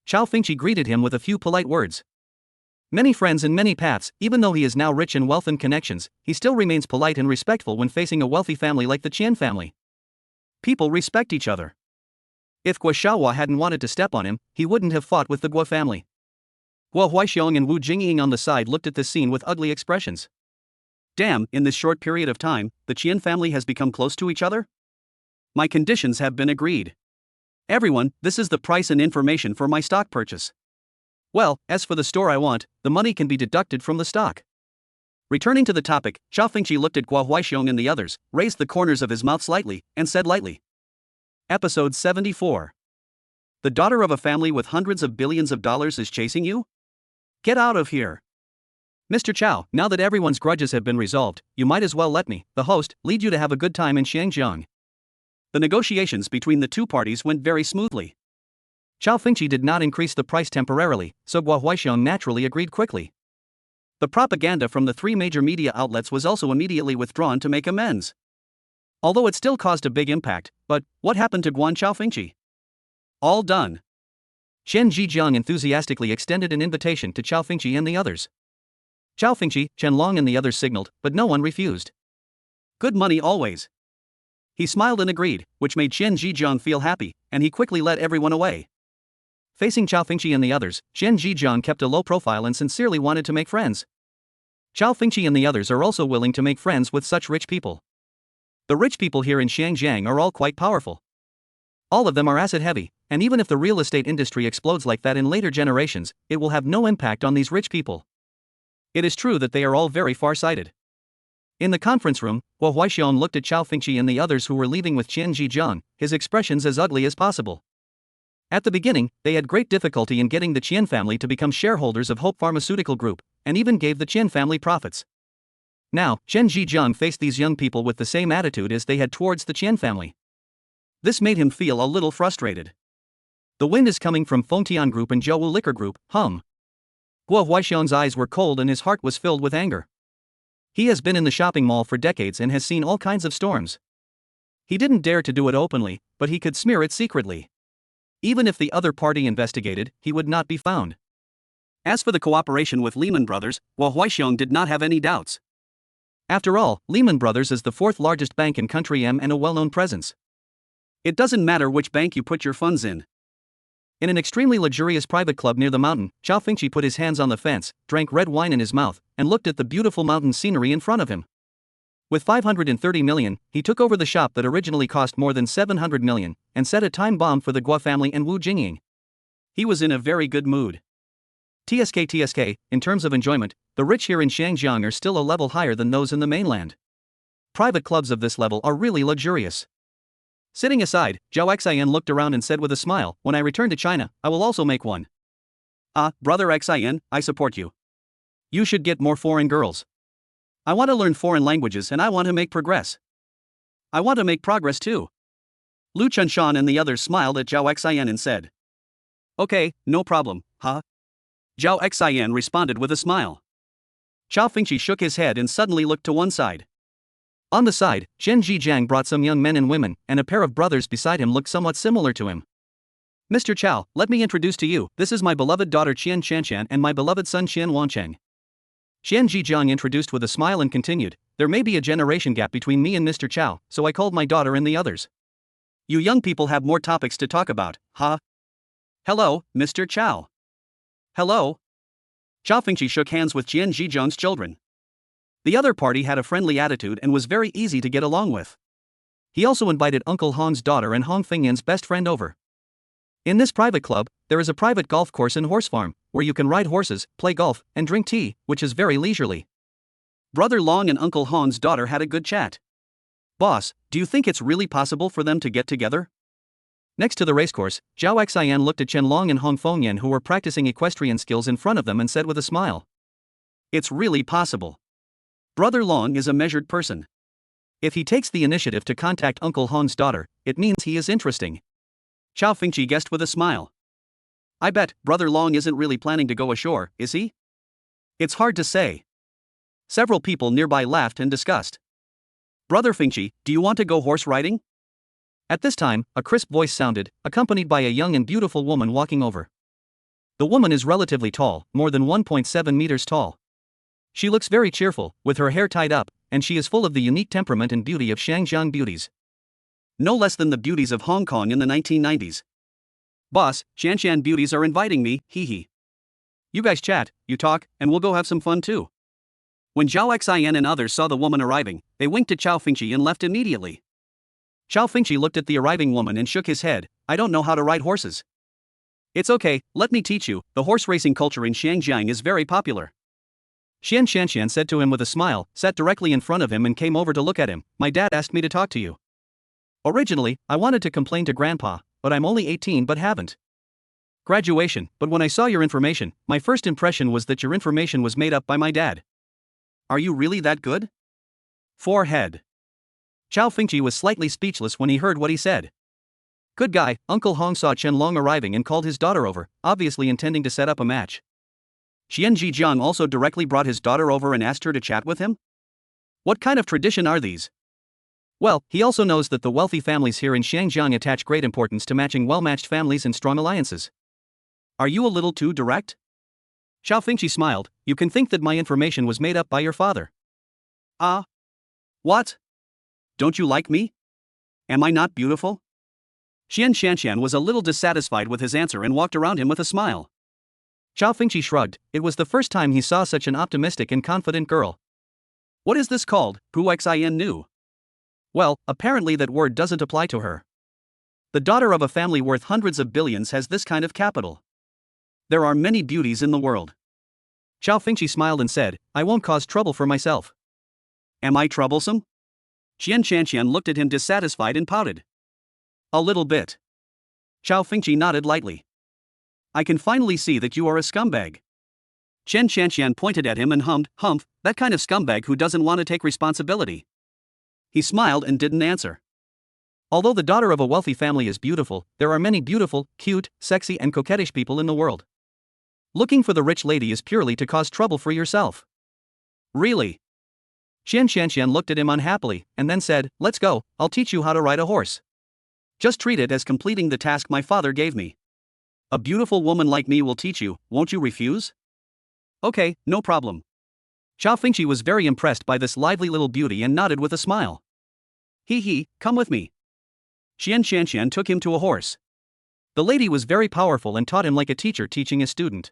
Cao Fengqi greeted him with a few polite words. Many friends and many paths. Even though he is now rich in wealth and connections, he still remains polite and respectful when facing a wealthy family like the Qian family. People respect each other. If Guo Xiaohua hadn't wanted to step on him, he wouldn't have fought with the Guo family. Guo Huaixiong and Wu Jingying on the side looked at this scene with ugly expressions. Damn, in this short period of time, the Qian family has become close to each other? My conditions have been agreed. Everyone, this is the price and information for my stock purchase. Well, as for the store I want, the money can be deducted from the stock. Returning to the topic, Cao Fengqi looked at Guo Huaixiong and the others, raised the corners of his mouth slightly, and said lightly. Episode 74. The daughter of a family with hundreds of billions of dollars is chasing you? Get out of here. Mr. Cao, now that everyone's grudges have been resolved, you might as well let me, the host, lead you to have a good time in Shangjiang. The negotiations between the two parties went very smoothly. Cao Fengqi did not increase the price temporarily, so Guo Huaixiong naturally agreed quickly. The propaganda from the three major media outlets was also immediately withdrawn to make amends. Although it still caused a big impact, but what happened to Guan Cao Fengqi? All done. Chen Zhijiang enthusiastically extended an invitation to Cao Fengqi and the others. Cao Fengqi, Chen Long and the others signaled, but no one refused. Good money always. He smiled and agreed, which made Chen Zhijiang feel happy, and he quickly led everyone away. Facing Cao Fengqi and the others, Chen Zhijiang kept a low profile and sincerely wanted to make friends. Cao Fengqi and the others are also willing to make friends with such rich people. The rich people here in Shangjiang are all quite powerful. All of them are asset heavy, and even if the real estate industry explodes like that in later generations, it will have no impact on these rich people. It is true that they are all very far-sighted. In the conference room, Guo Huaixiong looked at Cao Fengqi and the others who were leaving with Qian Zhijiang, his expressions as ugly as possible. At the beginning, they had great difficulty in getting the Qian family to become shareholders of Hope Pharmaceutical Group, and even gave the Qian family profits. Now, Chen Zhijiang faced these young people with the same attitude as they had towards the Qian family. This made him feel a little frustrated. The wind is coming from Fengtian Group and Zhouwu Liquor Group, Guo Huaixiong's eyes were cold and his heart was filled with anger. He has been in the shopping mall for decades and has seen all kinds of storms. He didn't dare to do it openly, but he could smear it secretly. Even if the other party investigated, he would not be found. As for the cooperation with Lehman Brothers, Guo Huaixiong did not have any doubts. After all, Lehman Brothers is the fourth largest bank in country M and a well-known presence. It doesn't matter which bank you put your funds in. In an extremely luxurious private club near the mountain, Cao Fengqi put his hands on the fence, drank red wine in his mouth, and looked at the beautiful mountain scenery in front of him. With 530 million, he took over the shop that originally cost more than 700 million, and set a time bomb for the Guo family and Wu Jingying. He was in a very good mood. TSK, in terms of enjoyment, the rich here in Shangjiang are still a level higher than those in the mainland. Private clubs of this level are really luxurious. Sitting aside, Zhao Xian looked around and said with a smile, when I return to China, I will also make one. Ah, brother Xian, I support you. You should get more foreign girls. I want to learn foreign languages and I want to make progress. I want to make progress too. Lu Chunshan and the others smiled at Zhao Xian and said. Okay, no problem, huh? Zhao Xian responded with a smile. Cao Fengqi shook his head and suddenly looked to one side. On the side, Zhen Zhijiang brought some young men and women, and a pair of brothers beside him looked somewhat similar to him. Mr. Cao, let me introduce to you, this is my beloved daughter Qian Shanshan and my beloved son Qian Wancheng. Qian Zhijiang introduced with a smile and continued, there may be a generation gap between me and Mr. Cao, so I called my daughter and the others. You young people have more topics to talk about, huh? Hello, Mr. Cao. Hello. Cao Fengqi shook hands with Qian Zhijiang's children. The other party had a friendly attitude and was very easy to get along with. He also invited Uncle Hong's daughter and Hong Fengyan's best friend over. In this private club, there is a private golf course and horse farm, where you can ride horses, play golf, and drink tea, which is very leisurely. Brother Long and Uncle Hong's daughter had a good chat. Boss, do you think it's really possible for them to get together? Next to the racecourse, Zhao Xian looked at Chen Long and Hong Fengyan who were practicing equestrian skills in front of them and said with a smile. It's really possible. Brother Long is a measured person. If he takes the initiative to contact Uncle Hong's daughter, it means he is interesting. Cao Fengqi guessed with a smile. I bet Brother Long isn't really planning to go ashore, is he? It's hard to say. Several people nearby laughed and discussed. Brother Fengqi, do you want to go horse riding? At this time, a crisp voice sounded, accompanied by a young and beautiful woman walking over. The woman is relatively tall, more than 1.7 meters tall. She looks very cheerful, with her hair tied up, and she is full of the unique temperament and beauty of Shangjiang beauties. No less than the beauties of Hong Kong in the 1990s. Boss, Shanshan beauties are inviting me, hee hee. You guys chat, you talk, and we'll go have some fun too. When Zhao Xian and others saw the woman arriving, they winked to Cao Fengqi and left immediately. Cao Fengqi looked at the arriving woman and shook his head, I don't know how to ride horses. It's okay, let me teach you, the horse racing culture in Shangjiang is very popular. Xian Shanshan said to him with a smile, sat directly in front of him and came over to look at him, my dad asked me to talk to you. Originally, I wanted to complain to Grandpa, but I'm only 18 but haven't. Graduation, but when I saw your information, my first impression was that your information was made up by my dad. Are you really that good? Forehead. Cao Fengqi was slightly speechless when he heard what he said. Good guy, Uncle Hong saw Chen Long arriving and called his daughter over, obviously intending to set up a match. Xian Zhijiang also directly brought his daughter over and asked her to chat with him? What kind of tradition are these? Well, he also knows that the wealthy families here in Shangjiang attach great importance to matching well-matched families and strong alliances. Are you a little too direct? Cao Fengqi smiled, you can think that my information was made up by your father. What? Don't you like me? Am I not beautiful? Xian Shanshan was a little dissatisfied with his answer and walked around him with a smile. Cao Fengqi shrugged, it was the first time he saw such an optimistic and confident girl. What is this called? Pu Xian knew. Well, apparently that word doesn't apply to her. The daughter of a family worth hundreds of billions has this kind of capital. There are many beauties in the world. Cao Fengqi smiled and said, I won't cause trouble for myself. Am I troublesome? Xian Shanshan looked at him dissatisfied and pouted. A little bit. Cao Fengqi nodded lightly. I can finally see that you are a scumbag. Chen Shanshan pointed at him and hummed, humph, that kind of scumbag who doesn't want to take responsibility. He smiled and didn't answer. Although the daughter of a wealthy family is beautiful, there are many beautiful, cute, sexy and coquettish people in the world. Looking for the rich lady is purely to cause trouble for yourself. Really? Xian Shanshan looked at him unhappily, and then said, let's go, I'll teach you how to ride a horse. Just treat it as completing the task my father gave me. A beautiful woman like me will teach you, won't you refuse? Okay, no problem. Cao Fengqi was very impressed by this lively little beauty and nodded with a smile. Hee hee, come with me. Xian Shanshan took him to a horse. The lady was very powerful and taught him like a teacher teaching a student.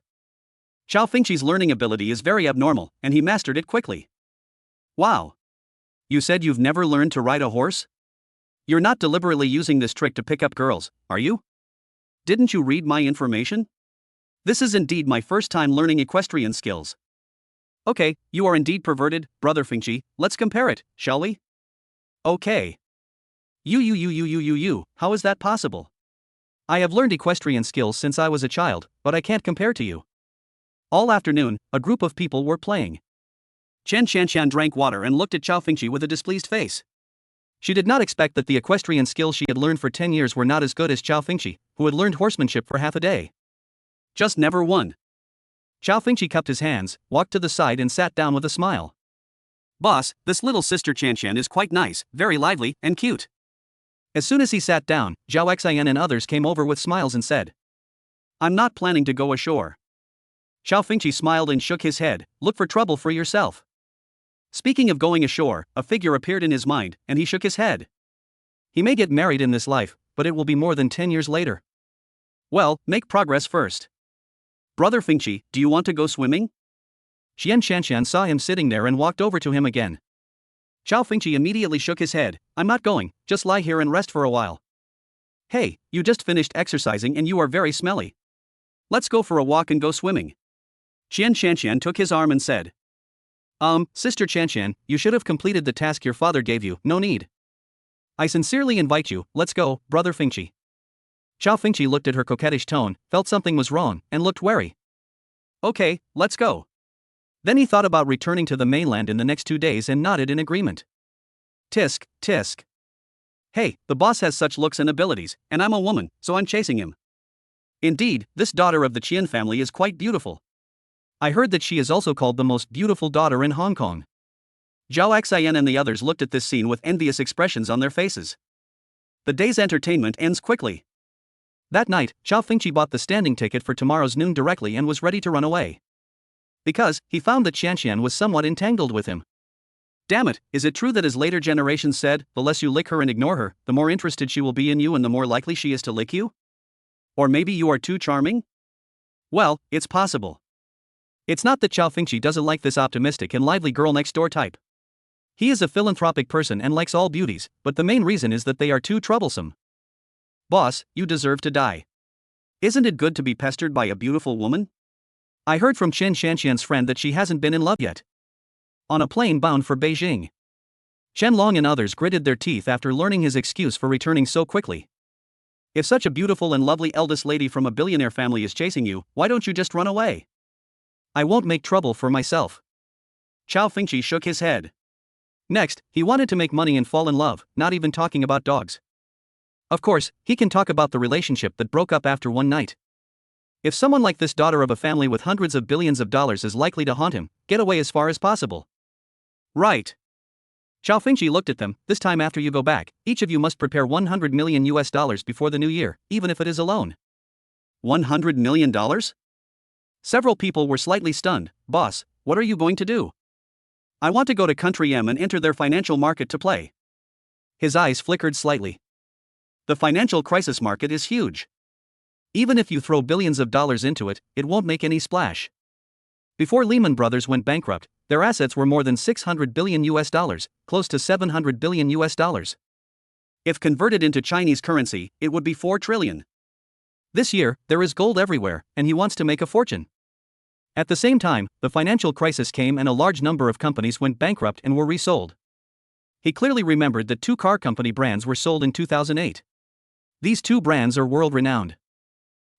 Cao Fengqi's learning ability is very abnormal, and he mastered it quickly. Wow. You said you've never learned to ride a horse? You're not deliberately using this trick to pick up girls, are you? Didn't you read my information? This is indeed my first time learning equestrian skills. Okay, you are indeed perverted, Brother Fengqi, let's compare it, shall we? Okay. How is that possible? I have learned equestrian skills since I was a child, but I can't compare to you. All afternoon, a group of people were playing. Chen Shanshan drank water and looked at Cao Fengqi with a displeased face. She did not expect that the equestrian skills she had learned for 10 years were not as good as Cao Fengqi, who had learned horsemanship for half a day. Just never won. Cao Fengqi cupped his hands, walked to the side and sat down with a smile. Boss, this little sister Qianqian is quite nice, very lively, and cute. As soon as he sat down, Zhao Xian and others came over with smiles and said, I'm not planning to go ashore. Cao Fengqi smiled and shook his head, look for trouble for yourself. Speaking of going ashore, a figure appeared in his mind, and he shook his head. He may get married in this life, but it will be more than 10 years later. Well, make progress first. Brother Fengqi, do you want to go swimming? Xian Shanshan saw him sitting there and walked over to him again. Cao Fengqi immediately shook his head, I'm not going, just lie here and rest for a while. Hey, you just finished exercising and you are very smelly. Let's go for a walk and go swimming. Xian Shanshan took his arm and said, Sister Shanshan, you should have completed the task your father gave you, no need. I sincerely invite you, let's go, Brother Fengqi. Cao Fengqi looked at her coquettish tone, felt something was wrong, and looked wary. Okay, let's go. Then he thought about returning to the mainland in the next 2 days and nodded in agreement. Tisk, tisk. Hey, the boss has such looks and abilities, and I'm a woman, so I'm chasing him. Indeed, this daughter of the Qian family is quite beautiful. I heard that she is also called the most beautiful daughter in Hong Kong. Zhao Xian and the others looked at this scene with envious expressions on their faces. The day's entertainment ends quickly. That night, Cao Fengqi bought the standing ticket for tomorrow's noon directly and was ready to run away. Because, he found that Qianqian was somewhat entangled with him. Damn it, is it true that as later generations said, the less you lick her and ignore her, the more interested she will be in you and the more likely she is to lick you? Or maybe you are too charming? Well, it's possible. It's not that Cao Fengqi doesn't like this optimistic and lively girl next door type. He is a philanthropic person and likes all beauties, but the main reason is that they are too troublesome. Boss, you deserve to die. Isn't it good to be pestered by a beautiful woman? I heard from Chen Shanshan's friend that she hasn't been in love yet. On a plane bound for Beijing. Chen Long and others gritted their teeth after learning his excuse for returning so quickly. If such a beautiful and lovely eldest lady from a billionaire family is chasing you, why don't you just run away? I won't make trouble for myself. Cao Fengqi shook his head. Next, he wanted to make money and fall in love, not even talking about dogs. Of course, he can talk about the relationship that broke up after one night. If someone like this daughter of a family with hundreds of billions of dollars is likely to haunt him, get away as far as possible. Right. Cao Fengqi looked at them, this time after you go back, each of you must prepare $100 million before the new year, even if it is a loan. $100 million? Several people were slightly stunned. Boss, what are you going to do? I want to go to Country M and enter their financial market to play. His eyes flickered slightly. The financial crisis market is huge. Even if you throw billions of dollars into it, it won't make any splash. Before Lehman Brothers went bankrupt, their assets were more than $600 billion, close to $700 billion. If converted into Chinese currency, it would be 4 trillion. This year, there is gold everywhere, and he wants to make a fortune. At the same time, the financial crisis came and a large number of companies went bankrupt and were resold. He clearly remembered that 2 car company brands were sold in 2008. These 2 brands are world-renowned.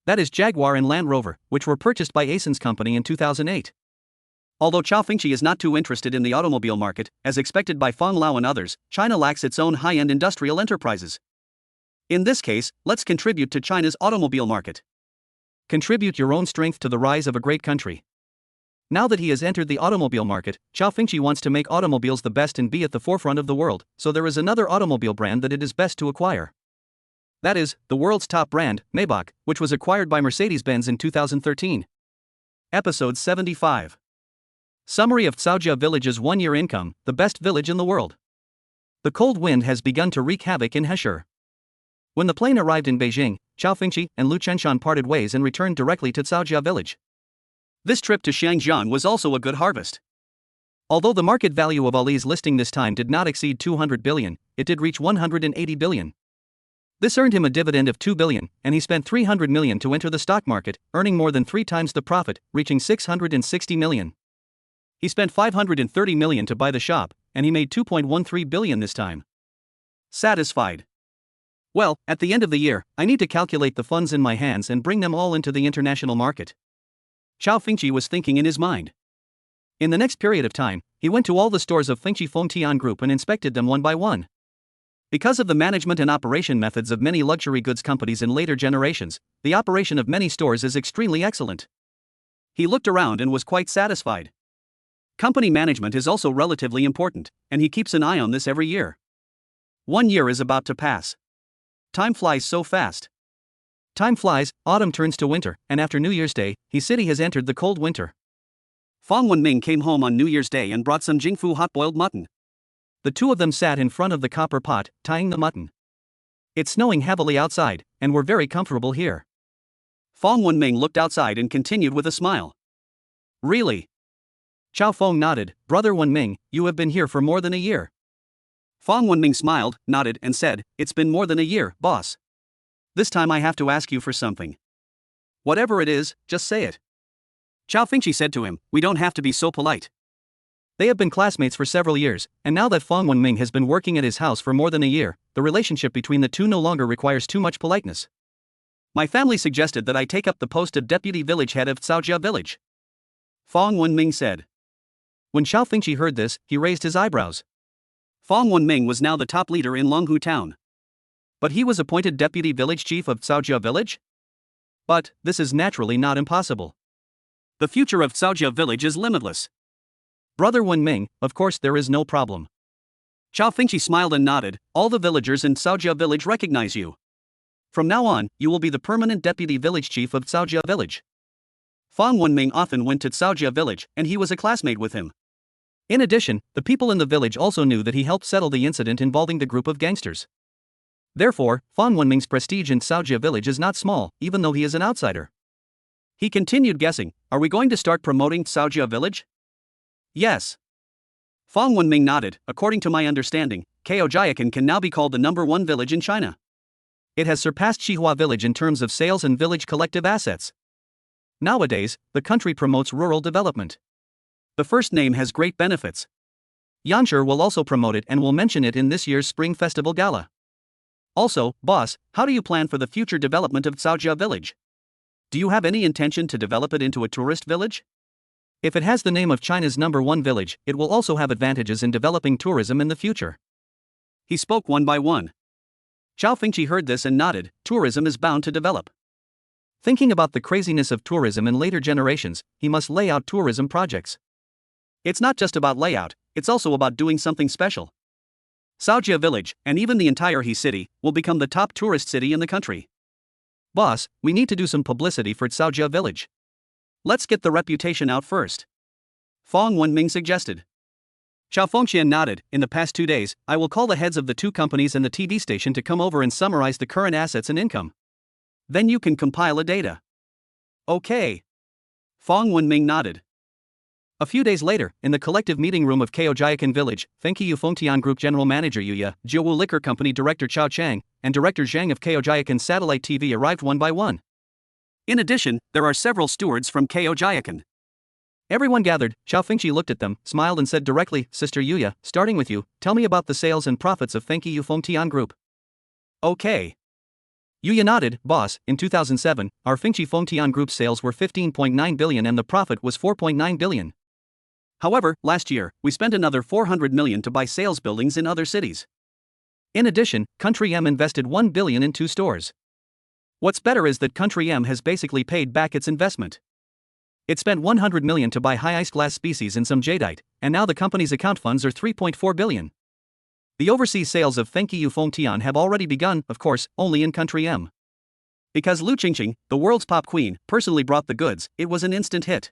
That is Jaguar and Land Rover, which were purchased by Ascen's company in 2008. Although Cao Fengqi is not too interested in the automobile market, as expected by Feng Lao and others, China lacks its own high-end industrial enterprises. In this case, let's contribute to China's automobile market. Contribute your own strength to the rise of a great country. Now that he has entered the automobile market, Cao Fengqi wants to make automobiles the best and be at the forefront of the world, so there is another automobile brand that it is best to acquire. That is, the world's top brand, Maybach, which was acquired by Mercedes-Benz in 2013. Episode 75. Summary of Caojia Village's 1-year income, the best village in the world. The cold wind has begun to wreak havoc in Heshur. When the plane arrived in Beijing, Cao Fengqi and Lu Chenshan parted ways and returned directly to Caojia Village. This trip to Shangjiang was also a good harvest. Although the market value of Ali's listing this time did not exceed 200 billion, it did reach 180 billion. This earned him a dividend of 2 billion, and he spent 300 million to enter the stock market, earning more than 3 times the profit, reaching 660 million. He spent 530 million to buy the shop, and he made 2.13 billion this time. Satisfied. Well, at the end of the year, I need to calculate the funds in my hands and bring them all into the international market. Cao Fengqi was thinking in his mind. In the next period of time, he went to all the stores of Fengqi Fengtian Group and inspected them one by one. Because of the management and operation methods of many luxury goods companies in later generations, the operation of many stores is extremely excellent. He looked around and was quite satisfied. Company management is also relatively important, and he keeps an eye on this every year. 1 year is about to pass. Time flies so fast. Time flies, autumn turns to winter, and after New Year's Day, his city has entered the cold winter. Fang Wenming came home on New Year's Day and brought some Jingfu hot-boiled mutton. The two of them sat in front of the copper pot, tying the mutton. It's snowing heavily outside, and we're very comfortable here. Fang Wenming looked outside and continued with a smile. Really? Cao Feng nodded. Brother Wenming, you have been here for more than a year. Fang Wenming smiled, nodded, and said, It's been more than a year, boss. This time I have to ask you for something. Whatever it is, just say it. Cao Fengqi said to him, We don't have to be so polite. They have been classmates for several years, and now that Fang Wenming has been working at his house for more than a year, the relationship between the two no longer requires too much politeness. My family suggested that I take up the post of deputy village head of Caojia Village. Fang Wenming said. When Cao Fengqi heard this, he raised his eyebrows. Fang Wenming was now the top leader in Longhu town. But he was appointed deputy village chief of Caojia Village? But this is naturally not impossible. The future of Caojia Village is limitless. Brother Wenming, of course there is no problem. Cao Fengqi smiled and nodded. All the villagers in Caojia Village recognize you. From now on, you will be the permanent deputy village chief of Caojia Village. Fang Wenming often went to Caojia Village, and he was a classmate with him. In addition, the people in the village also knew that he helped settle the incident involving the group of gangsters. Therefore, Fang Wenming's prestige in Caojia Village is not small, even though he is an outsider. He continued guessing, Are we going to start promoting Caojia Village? Yes. Fang Wenming nodded. According to my understanding, Caojia can now be called the #1 village in China. It has surpassed Xihua Village in terms of sales and village collective assets. Nowadays, the country promotes rural development. The first name has great benefits. Yanshi will also promote it and will mention it in this year's Spring Festival Gala. Also, boss, how do you plan for the future development of Caojia Village? Do you have any intention to develop it into a tourist village? If it has the name of China's #1 village, it will also have advantages in developing tourism in the future. He spoke one by one. Cao Fengqi heard this and nodded. Tourism is bound to develop. Thinking about the craziness of tourism in later generations, he must lay out tourism projects. It's not just about layout, it's also about doing something special. Caojia Village, and even the entire He city, will become the top tourist city in the country. Boss, we need to do some publicity for Caojia Village. Let's get the reputation out first. Fang Wenming suggested. Cao Fengqi nodded. In the past 2 days, I will call the heads of the two companies and the TV station to come over and summarize the current assets and income. Then you can compile a data. Okay. Fang Wenming nodded. A few days later, in the collective meeting room of Caojia Village, Fengqi Yufengtian Group General Manager Yuya, Jiawu Liquor Company Director Chao Chang, and Director Zhang of Caojia Satellite TV arrived one by one. In addition, there are several stewards from Caojia. Everyone gathered. Cao Fengqi looked at them, smiled and said directly, Sister Yuya, starting with you, tell me about the sales and profits of Fengqi Yufengtian Group. Okay. Yuya nodded. Boss, in 2007, our Fengqi Fengtian Group sales were 15.9 billion and the profit was 4.9 billion. However, last year, we spent another 400 million to buy sales buildings in other cities. In addition, Country M invested 1 billion in 2 stores. What's better is that Country M has basically paid back its investment. It spent 100 million to buy high-ice glass species and some jadeite, and now the company's account funds are 3.4 billion. The overseas sales of Fengqi Yufengtian have already begun, of course, only in Country M. Because Lu Qingqing, the world's pop queen, personally brought the goods, it was an instant hit.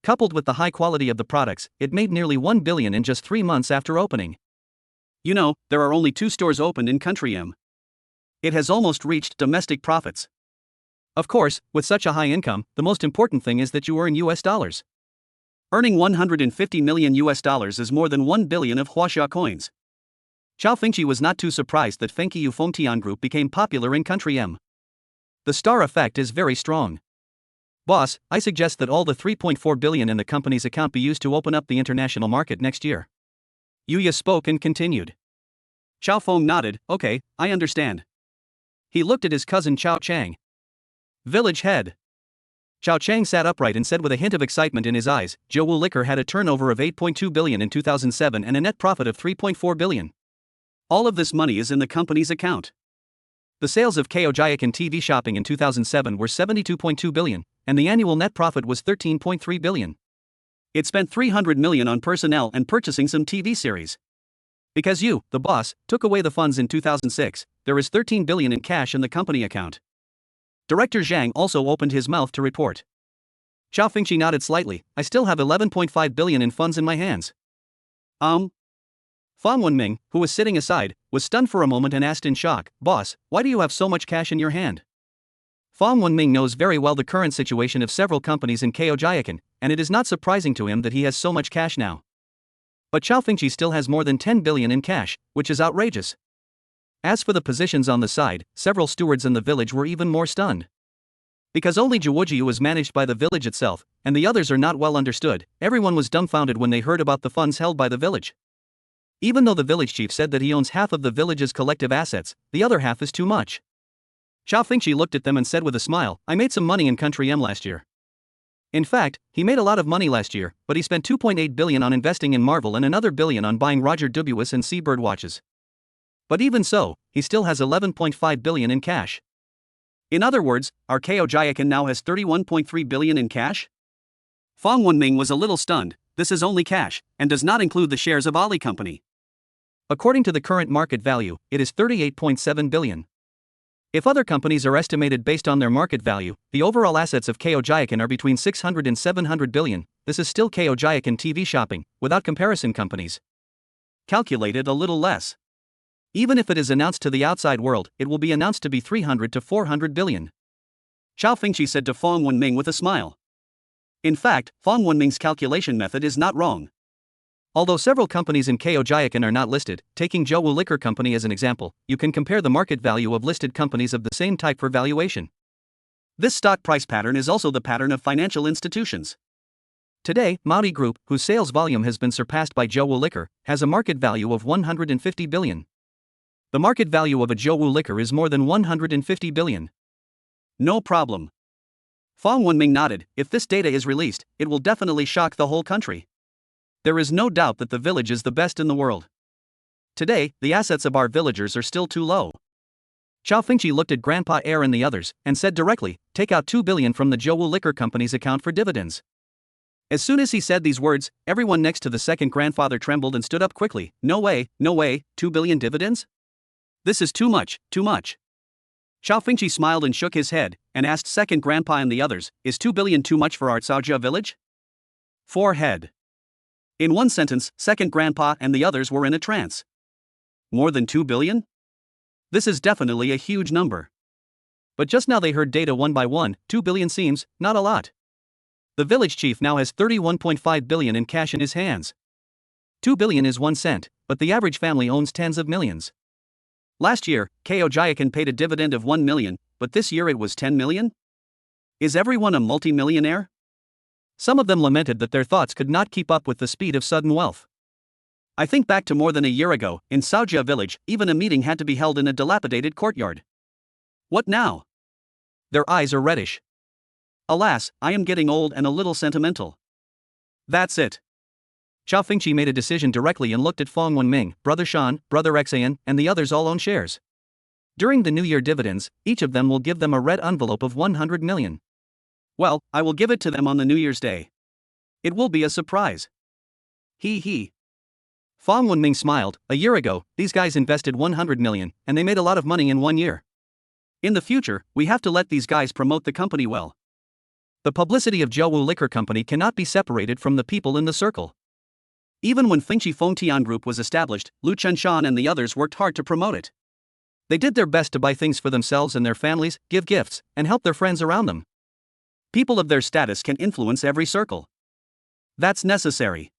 Coupled with the high quality of the products, it made nearly 1 billion in just 3 months after opening. You know, there are only 2 stores opened in Country M. It has almost reached domestic profits. Of course, with such a high income, the most important thing is that you earn US dollars. Earning 150 million US dollars is more than 1 billion of Huaxia coins. Cao Fengqi was not too surprised that Fengqi Yufengtian Group became popular in Country M. The star effect is very strong. Boss, I suggest that all the 3.4 billion in the company's account be used to open up the international market next year. Yuya spoke and continued. Cao Feng nodded. Okay, I understand. He looked at his cousin Chao Chang. Village head. Chao Chang sat upright and said with a hint of excitement in his eyes, Jiawu Liquor had a turnover of 8.2 billion in 2007 and a net profit of 3.4 billion. All of this money is in the company's account. The sales of Caojia TV shopping in 2007 were 72.2 billion, and the annual net profit was 13.3 billion. It spent 300 million on personnel and purchasing some TV series. Because you, the boss, took away the funds in 2006, there is 13 billion in cash in the company account. Director Zhang also opened his mouth to report. Cao Fengqi nodded slightly. I still have 11.5 billion in funds in my hands. Fang Wenming, who was sitting aside, was stunned for a moment and asked in shock, Boss, why do you have so much cash in your hand? Fang Wenming knows very well the current situation of several companies in Caojia, and it is not surprising to him that he has so much cash now. But Cao Fengqi still has more than 10 billion in cash, which is outrageous. As for the positions on the side, several stewards in the village were even more stunned. Because only Caojia is managed by the village itself, and the others are not well understood, everyone was dumbfounded when they heard about the funds held by the village. Even though the village chief said that he owns half of the village's collective assets, the other half is too much. Cao Fengqi looked at them and said with a smile, I made some money in Country M last year. In fact, he made a lot of money last year, but he spent 2.8 billion on investing in Marvel and another billion on buying Roger Dubuis and Seabird watches. But even so, he still has 11.5 billion in cash. In other words, our Caojia now has 31.3 billion in cash? Fang Wenming was a little stunned. This is only cash, and does not include the shares of Ali Company. According to the current market value, it is 38.7 billion. If other companies are estimated based on their market value, the overall assets of Caojia are between 600 and 700 billion. This is still Caojia TV shopping, without comparison companies. Calculated a little less. Even if it is announced to the outside world, it will be announced to be 300 to 400 billion. Cao Fengqi said to Fang Wenming with a smile. In fact, Fang Wenming's calculation method is not wrong. Although several companies in Caojia are not listed, taking Zhouwu Liquor Company as an example, you can compare the market value of listed companies of the same type for valuation. This stock price pattern is also the pattern of financial institutions. Today, Maori Group, whose sales volume has been surpassed by Zhouwu Liquor, has a market value of 150 billion. The market value of a Zhouwu Liquor is more than 150 billion. No problem. Fang Wenming nodded. If this data is released, it will definitely shock the whole country. There is no doubt that the village is the best in the world. Today, the assets of our villagers are still too low. Cao Fengqi looked at Grandpa Air and the others, and said directly, take out 2 billion from the Zhouwu Liquor Company's account for dividends. As soon as he said these words, everyone next to the second grandfather trembled and stood up quickly. No way, 2 billion dividends? This is too much, too much. Cao Fengqi smiled and shook his head, and asked second grandpa and the others, is 2 billion too much for our Caojia Village? Forehead. In one sentence, second grandpa and the others were in a trance. More than 2 billion? This is definitely a huge number. But just now they heard data one by one. 2 billion seems not a lot. The village chief now has 31.5 billion in cash in his hands. 2 billion is 1 cent, but the average family owns tens of millions. Last year, Caojia paid a dividend of 1 million, but this year it was 10 million? Is everyone a multi-millionaire? Some of them lamented that their thoughts could not keep up with the speed of sudden wealth. I think back to more than a year ago, in Caojia Village, even a meeting had to be held in a dilapidated courtyard. What now? Their eyes are reddish. Alas, I am getting old and a little sentimental. That's it. Cao Fengqi made a decision directly and looked at Fang Wenming, Brother Shan, Brother Xan, and the others all own shares. During the New Year dividends, each of them will give them a red envelope of 100 million. Well, I will give it to them on the New Year's Day. It will be a surprise. He. Fang Wenming smiled. A year ago, these guys invested 100 million, and they made a lot of money in 1 year. In the future, we have to let these guys promote the company well. The publicity of Zhouwu Liquor Company cannot be separated from the people in the circle. Even when Fengqi Fengtian Group was established, Lu Chenshan and the others worked hard to promote it. They did their best to buy things for themselves and their families, give gifts, and help their friends around them. People of their status can influence every circle. That's necessary.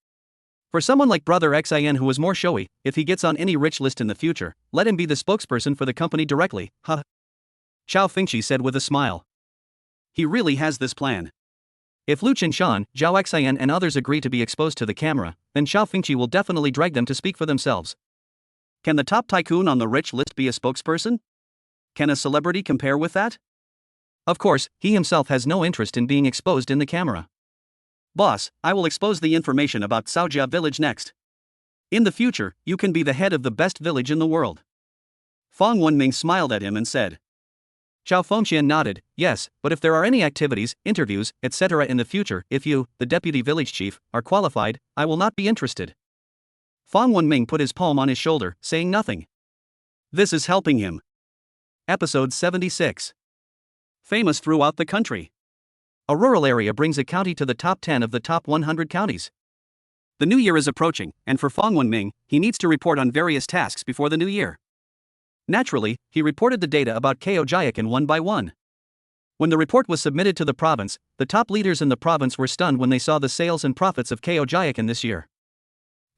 For someone like Brother Xin who is more showy, if he gets on any rich list in the future, let him be the spokesperson for the company directly, huh? Cao Fengqi said with a smile. He really has this plan. If Lu Chenshan, Zhao Xin and others agree to be exposed to the camera, then Cao Fengqi will definitely drag them to speak for themselves. Can the top tycoon on the rich list be a spokesperson? Can a celebrity compare with that? Of course, he himself has no interest in being exposed in the camera. Boss, I will expose the information about Caojia Village next. In the future, you can be the head of the best village in the world. Fang Wenming smiled at him and said. Cao Fengqi nodded, yes, but if there are any activities, interviews, etc. in the future, if you, the deputy village chief, are qualified, I will not be interested. Fang Wenming put his palm on his shoulder, saying nothing. This is helping him. Episode 76. Famous throughout the country. A rural area brings a county to the top 10 of the top 100 counties. The new year is approaching, and for Fang Wenming, he needs to report on various tasks before the new year. Naturally, he reported the data about Caojia Village one by one. When the report was submitted to the province, the top leaders in the province were stunned when they saw the sales and profits of Caojia Village this year.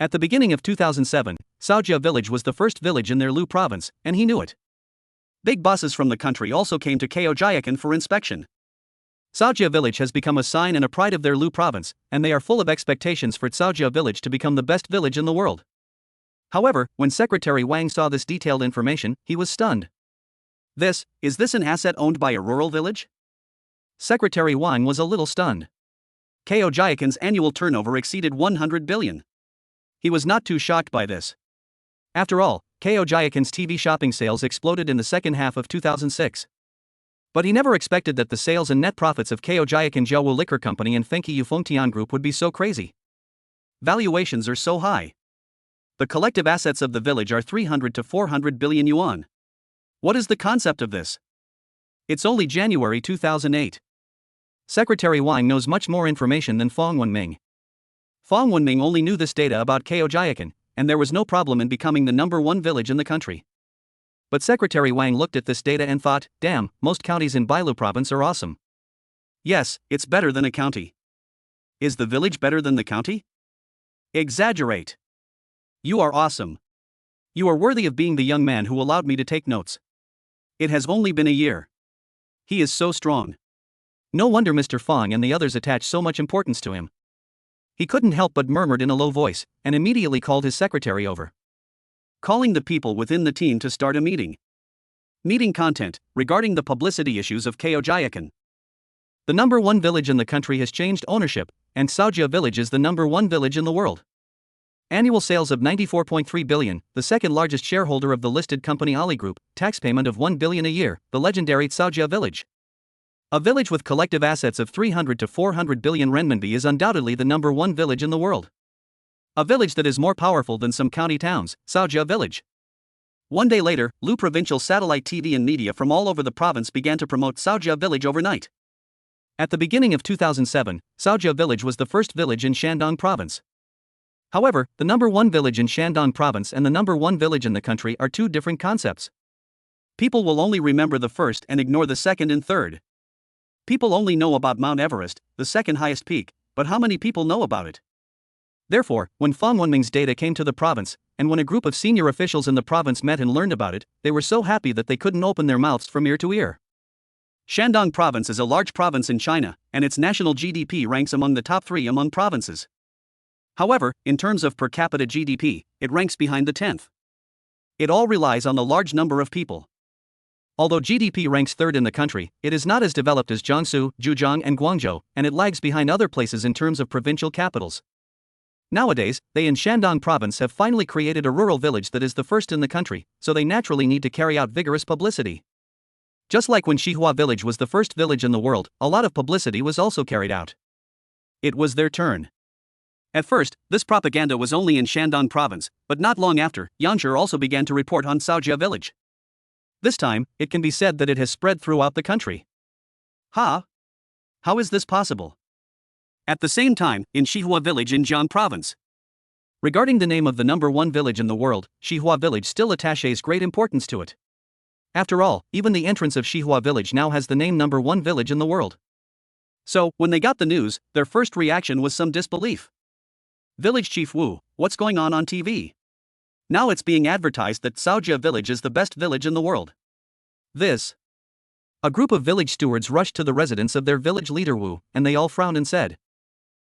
At the beginning of 2007, Caojia Village was the first village in their Lu province, and he knew it. Big bosses from the country also came to Caojia Village for inspection. Caojia Village has become a sign and a pride of their Lu province, and they are full of expectations for Caojia Village to become the best village in the world. However, when Secretary Wang saw this detailed information, he was stunned. Is this an asset owned by a rural village? Secretary Wang was a little stunned. Caojia Village's annual turnover exceeded 100 billion. He was not too shocked by this. After all, Caojia Village's TV shopping sales exploded in the second half of 2006. But he never expected that the sales and net profits of Caojia Village Jiawu Liquor Company and Fengqi Yufengtian Group would be so crazy. Valuations are so high. The collective assets of the village are 300 to 400 billion yuan. What is the concept of this? It's only January 2008. Secretary Wang knows much more information than Fang Wenming. Fang Wenming only knew this data about Caojia Village, and there was no problem in becoming the number one village in the country. But Secretary Wang looked at this data and thought, damn, most counties in Bailu province are awesome. Yes, it's better than a county. Is the village better than the county? Exaggerate. You are awesome. You are worthy of being the young man who allowed me to take notes. It has only been a year. He is so strong. No wonder Mr. Fang and the others attach so much importance to him. He couldn't help but murmured in a low voice, and immediately called his secretary over. Calling the people within the team to start a meeting. Meeting content, regarding the publicity issues of Caojia Village. The number one village in the country has changed ownership, and Caojia Village is the number one village in the world. Annual sales of 94.3 billion, the second largest shareholder of the listed company Ali Group, tax payment of 1 billion a year, the legendary Caojia Village. A village with collective assets of 300 to 400 billion renminbi is undoubtedly the number one village in the world. A village that is more powerful than some county towns, Caojia Village. One day later, Lu provincial satellite TV and media from all over the province began to promote Caojia Village overnight. At the beginning of 2007, Caojia Village was the first village in Shandong province. However, the number one village in Shandong province and the number one village in the country are two different concepts. People will only remember the first and ignore the second and third. People only know about Mount Everest, the second highest peak, but how many people know about it? Therefore, when Fang Wenming's data came to the province, and when a group of senior officials in the province met and learned about it, they were so happy that they couldn't open their mouths from ear to ear. Shandong province is a large province in China, and its national GDP ranks among the top 3 among provinces. However, in terms of per capita GDP, it ranks behind the 10th. It all relies on the large number of people. Although GDP ranks 3rd in the country, it is not as developed as Jiangsu, Zhejiang and Guangzhou, and it lags behind other places in terms of provincial capitals. Nowadays, they in Shandong province have finally created a rural village that is the first in the country, so they naturally need to carry out vigorous publicity. Just like when Xihua Village was the first village in the world, a lot of publicity was also carried out. It was their turn. At first, this propaganda was only in Shandong province, but not long after, Yangzhou also began to report on Caojia Village. This time, it can be said that it has spread throughout the country. How is this possible? At the same time, in Xihua Village in Jiang province. Regarding the name of the number one village in the world, Xihua Village still attaches great importance to it. After all, even the entrance of Xihua Village now has the name number one village in the world. So, when they got the news, their first reaction was some disbelief. Village Chief Wu, what's going on TV? Now it's being advertised that Caojia Village is the best village in the world. A group of village stewards rushed to the residence of their village leader Wu, and they all frowned and said,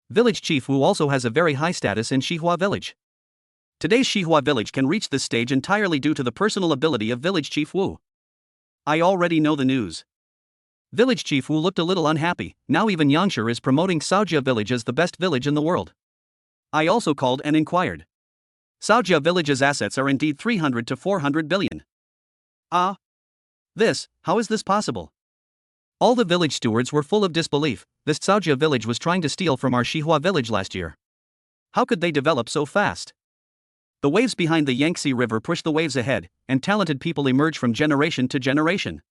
Village Chief Wu also has a very high status in Xihua Village. Today's Xihua Village can reach this stage entirely due to the personal ability of Village Chief Wu. I already know the news. Village Chief Wu looked a little unhappy. Now even Yangzhou is promoting Caojia Village as the best village in the world. I also called and inquired. Caojia Village's assets are indeed 300 to 400 billion. Ah. How is this possible? All the village stewards were full of disbelief. This Caojia Village was trying to steal from our Xihua Village last year. How could they develop so fast? The waves behind the Yangtze River push the waves ahead, and talented people emerge from generation to generation.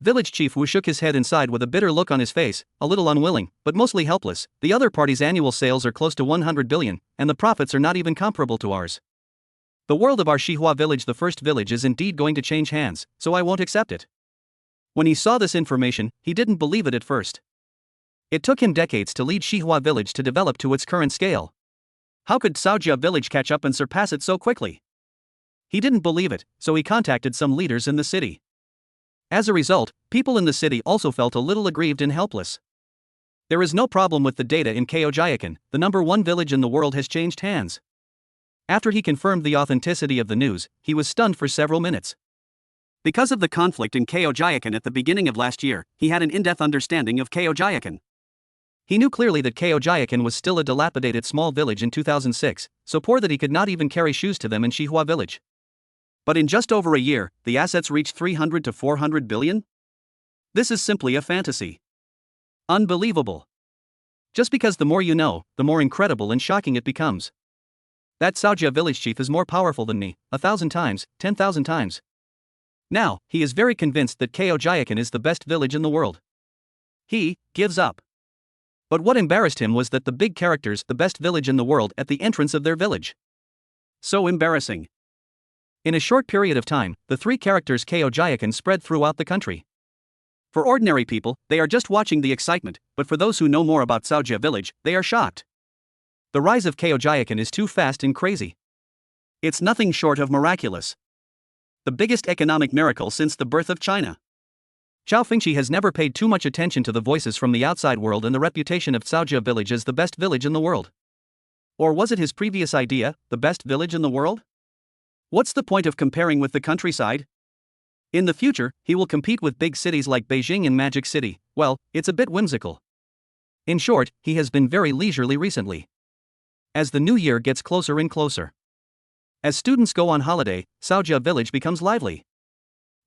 Village Chief Wu shook his head and sighed with a bitter look on his face, a little unwilling, but mostly helpless. The other party's annual sales are close to 100 billion, and the profits are not even comparable to ours. The world of our Xihua Village, the first village, is indeed going to change hands, so I won't accept it. When he saw this information, he didn't believe it at first. It took him decades to lead Xihua Village to develop to its current scale. How could Caojia Village catch up and surpass it so quickly? He didn't believe it, so he contacted some leaders in the city. As a result, people in the city also felt a little aggrieved and helpless. There is no problem with the data in Caojia. The #1 village in the world has changed hands. After he confirmed the authenticity of the news, he was stunned for several minutes. Because of the conflict in Caojia at the beginning of last year, he had an in-depth understanding of Caojia. He knew clearly that Caojia was still a dilapidated small village in 2006, so poor that he could not even carry shoes to them in Xihua Village. But in just over a year, the assets reached 300 to 400 billion? This is simply a fantasy. Unbelievable. Just because the more you know, the more incredible and shocking it becomes. That Caojia Village chief is more powerful than me, 1,000 times, 10,000 times. Now, he is very convinced that Caojia is the best village in the world. He gives up. But what embarrassed him was that the big characters, the best village in the world, at the entrance of their village. So embarrassing. In a short period of time, the three characters Caojia spread throughout the country. For ordinary people, they are just watching the excitement, but for those who know more about Caojia Village, they are shocked. The rise of Caojia is too fast and crazy. It's nothing short of miraculous. The biggest economic miracle since the birth of China. Cao Fengqi has never paid too much attention to the voices from the outside world and the reputation of Caojia Village as the best village in the world. Or was it his previous idea, the best village in the world? What's the point of comparing with the countryside? In the future, he will compete with big cities like Beijing and Magic City. Well, it's a bit whimsical. In short, he has been very leisurely recently. As the new year gets closer and closer. As students go on holiday, Caojia Village becomes lively.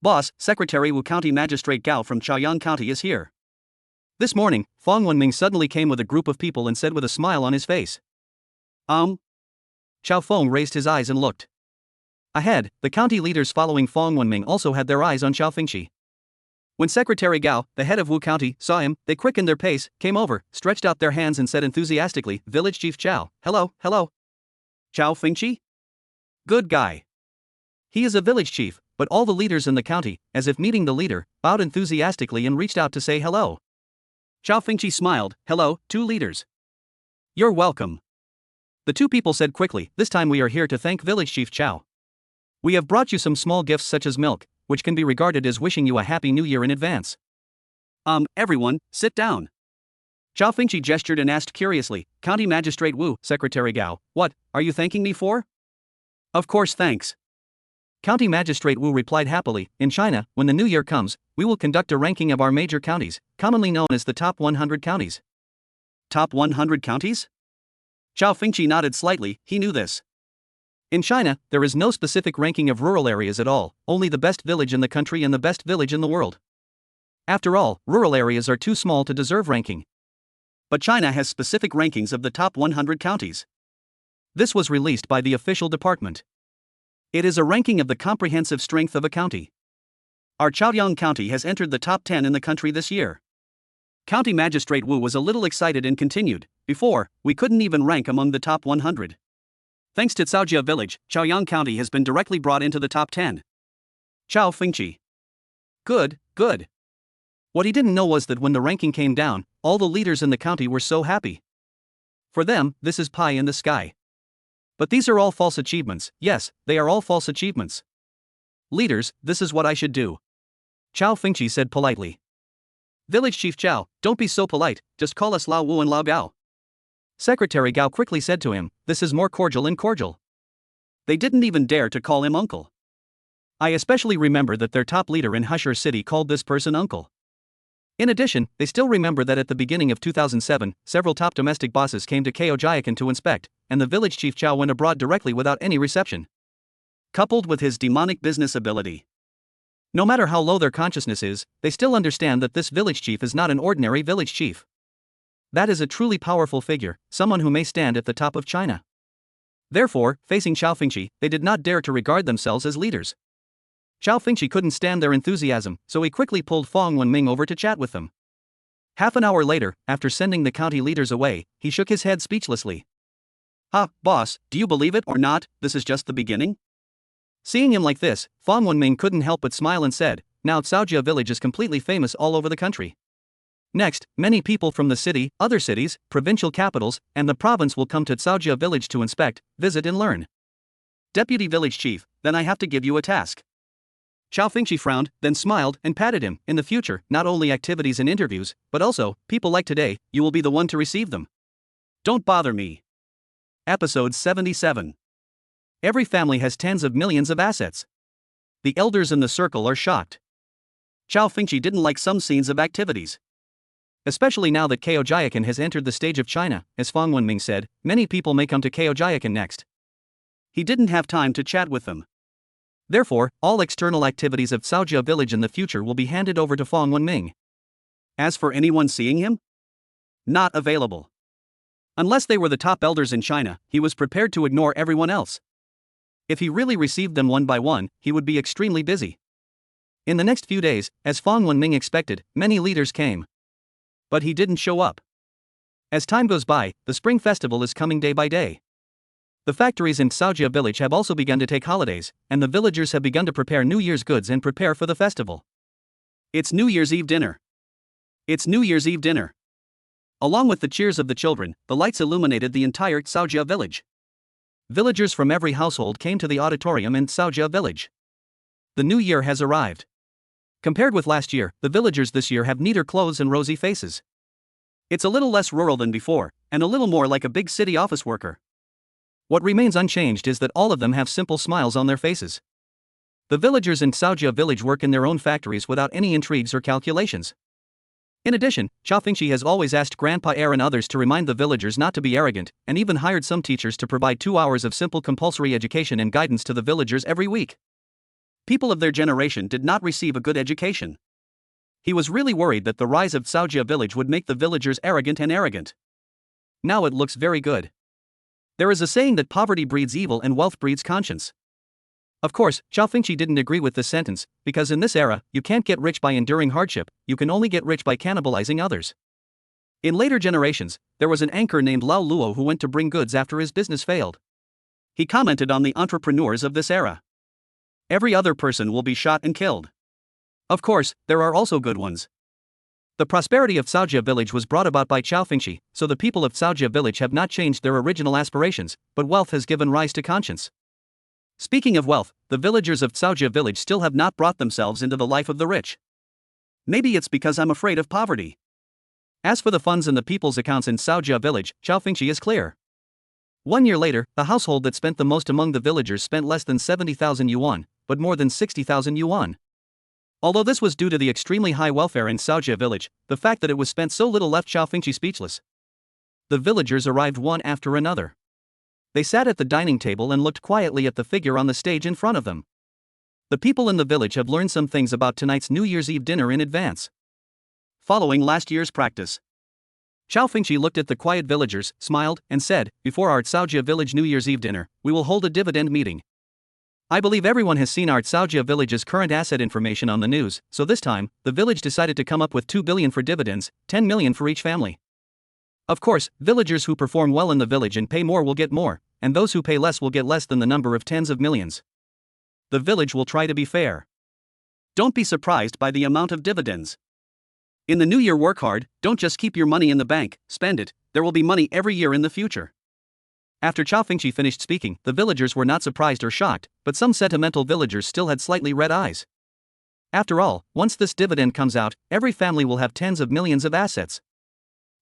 Boss, Secretary Wu County Magistrate Gao from Chaoyang County is here. This morning, Fong Wenming suddenly came with a group of people and said with a smile on his face. Cao Feng raised his eyes and looked. Ahead, the county leaders following Fong Wenming also had their eyes on Cao Fengqi. When Secretary Gao, the head of Wu County, saw him, they quickened their pace, came over, stretched out their hands and said enthusiastically, "Village Chief Cao, hello, hello." Cao Fengqi? Good guy. He is a village chief, but all the leaders in the county, as if meeting the leader, bowed enthusiastically and reached out to say hello. Cao Fengqi smiled, "Hello, two leaders. You're welcome." The two people said quickly, "This time we are here to thank Village Chief Cao. We have brought you some small gifts such as milk, which can be regarded as wishing you a happy new year in advance." Everyone, sit down. Cao Fengqi gestured and asked curiously, "County Magistrate Wu, Secretary Gao, what are you thanking me for?" "Of course, thanks." County Magistrate Wu replied happily, "In China, when the new year comes, we will conduct a ranking of our major counties, commonly known as the top 100 counties. Top 100 counties? Cao Fengqi nodded slightly, he knew this. In China, there is no specific ranking of rural areas at all, only the best village in the country and the best village in the world. After all, rural areas are too small to deserve ranking. But China has specific rankings of the top 100 counties. This was released by the official department. It is a ranking of the comprehensive strength of a county. Our Chaoyang County has entered the top 10 in the country this year. County Magistrate Wu was a little excited and continued, "Before, we couldn't even rank among the top 100. Thanks to Caojia Village, Chaoyang County has been directly brought into the top 10. Cao Fengqi. Good, good. What he didn't know was that when the ranking came down, all the leaders in the county were so happy. For them, this is pie in the sky. But these are all false achievements, yes, they are all false achievements. Leaders, this is what I should do. Cao Fengqi said politely. Village Chief Cao, don't be so polite, just call us Lao Wu and Lao Gao. Secretary Gao quickly said to him, this is more cordial and cordial. They didn't even dare to call him uncle. I especially remember that their top leader in Husher City called this person uncle. In addition, they still remember that at the beginning of 2007, several top domestic bosses came to Caojia Village to inspect, and the village chief Cao went abroad directly without any reception. Coupled with his demonic business ability. No matter how low their consciousness is, they still understand that this village chief is not an ordinary village chief. That is a truly powerful figure, someone who may stand at the top of China. Therefore, facing Cao Fengqi, they did not dare to regard themselves as leaders. Cao Fengqi couldn't stand their enthusiasm, so he quickly pulled Fang Wenming over to chat with them. Half an hour later, after sending the county leaders away, he shook his head speechlessly. Boss, do you believe it or not, this is just the beginning? Seeing him like this, Fang Wenming couldn't help but smile and said, now Caojia Village is completely famous all over the country. Next, many people from the city, other cities, provincial capitals, and the province will come to Caojia Village to inspect, visit and learn. Deputy Village Chief, then I have to give you a task. Cao Fengqi frowned, then smiled and patted him. In the future, not only activities and interviews, but also, people like today, you will be the one to receive them. Don't bother me. Episode 77. Every family has tens of millions of assets. The elders in the circle are shocked. Cao Fengqi didn't like some scenes of activities. Especially now that Caojia Village has entered the stage of China, as Fang Wenming said, many people may come to Caojia Village next. He didn't have time to chat with them. Therefore, all external activities of Caojia Village in the future will be handed over to Fang Wenming. As for anyone seeing him? Not available. Unless they were the top elders in China, he was prepared to ignore everyone else. If he really received them one by one, he would be extremely busy. In the next few days, as Fang Wenming expected, many leaders came. But he didn't show up. As time goes by, the Spring Festival is coming day by day. The factories in Caojia Village have also begun to take holidays, and the villagers have begun to prepare New Year's goods and prepare for the festival. It's New Year's Eve dinner. It's New Year's Eve dinner. Along with the cheers of the children, the lights illuminated the entire Caojia Village. Villagers from every household came to the auditorium in Caojia Village. The new year has arrived. Compared with last year, the villagers this year have neater clothes and rosy faces. It's a little less rural than before, and a little more like a big city office worker. What remains unchanged is that all of them have simple smiles on their faces. The villagers in Caojia Village work in their own factories without any intrigues or calculations. In addition, Cao Fengqi has always asked Grandpa Er and others to remind the villagers not to be arrogant, and even hired some teachers to provide 2 hours of simple compulsory education and guidance to the villagers every week. People of their generation did not receive a good education. He was really worried that the rise of Caojia Village would make the villagers arrogant. Now it looks very good. There is a saying that poverty breeds evil and wealth breeds conscience. Of course, Cao Fengqi didn't agree with this sentence, because in this era, you can't get rich by enduring hardship, you can only get rich by cannibalizing others. In later generations, there was an anchor named Lao Luo who went to bring goods after his business failed. He commented on the entrepreneurs of this era. Every other person will be shot and killed. Of course, there are also good ones. The prosperity of Caojia Village was brought about by Cao Fengqi, so the people of Caojia Village have not changed their original aspirations, but wealth has given rise to conscience. Speaking of wealth, the villagers of Caojia Village still have not brought themselves into the life of the rich. Maybe it's because I'm afraid of poverty. As for the funds in the people's accounts in Caojia Village, Cao Fengqi is clear. 1 year later, the household that spent the most among the villagers spent less than 70,000 yuan, but more than 60,000 yuan. Although this was due to the extremely high welfare in Caojia Village, the fact that it was spent so little left Cao Fengqi speechless. The villagers arrived one after another. They sat at the dining table and looked quietly at the figure on the stage in front of them. The people in the village have learned some things about tonight's New Year's Eve dinner in advance. Following last year's practice, Cao Fengqi looked at the quiet villagers, smiled, and said, before our Caojia Village New Year's Eve dinner, we will hold a dividend meeting. I believe everyone has seen our Caojia Village's current asset information on the news, so this time, the village decided to come up with 2 billion for dividends, 10 million for each family. Of course, villagers who perform well in the village and pay more will get more, and those who pay less will get less than the number of tens of millions. The village will try to be fair. Don't be surprised by the amount of dividends. In the new year, work hard, don't just keep your money in the bank, spend it, there will be money every year in the future. After Cao Fengqi finished speaking, the villagers were not surprised or shocked, but some sentimental villagers still had slightly red eyes. After all, once this dividend comes out, every family will have tens of millions of assets.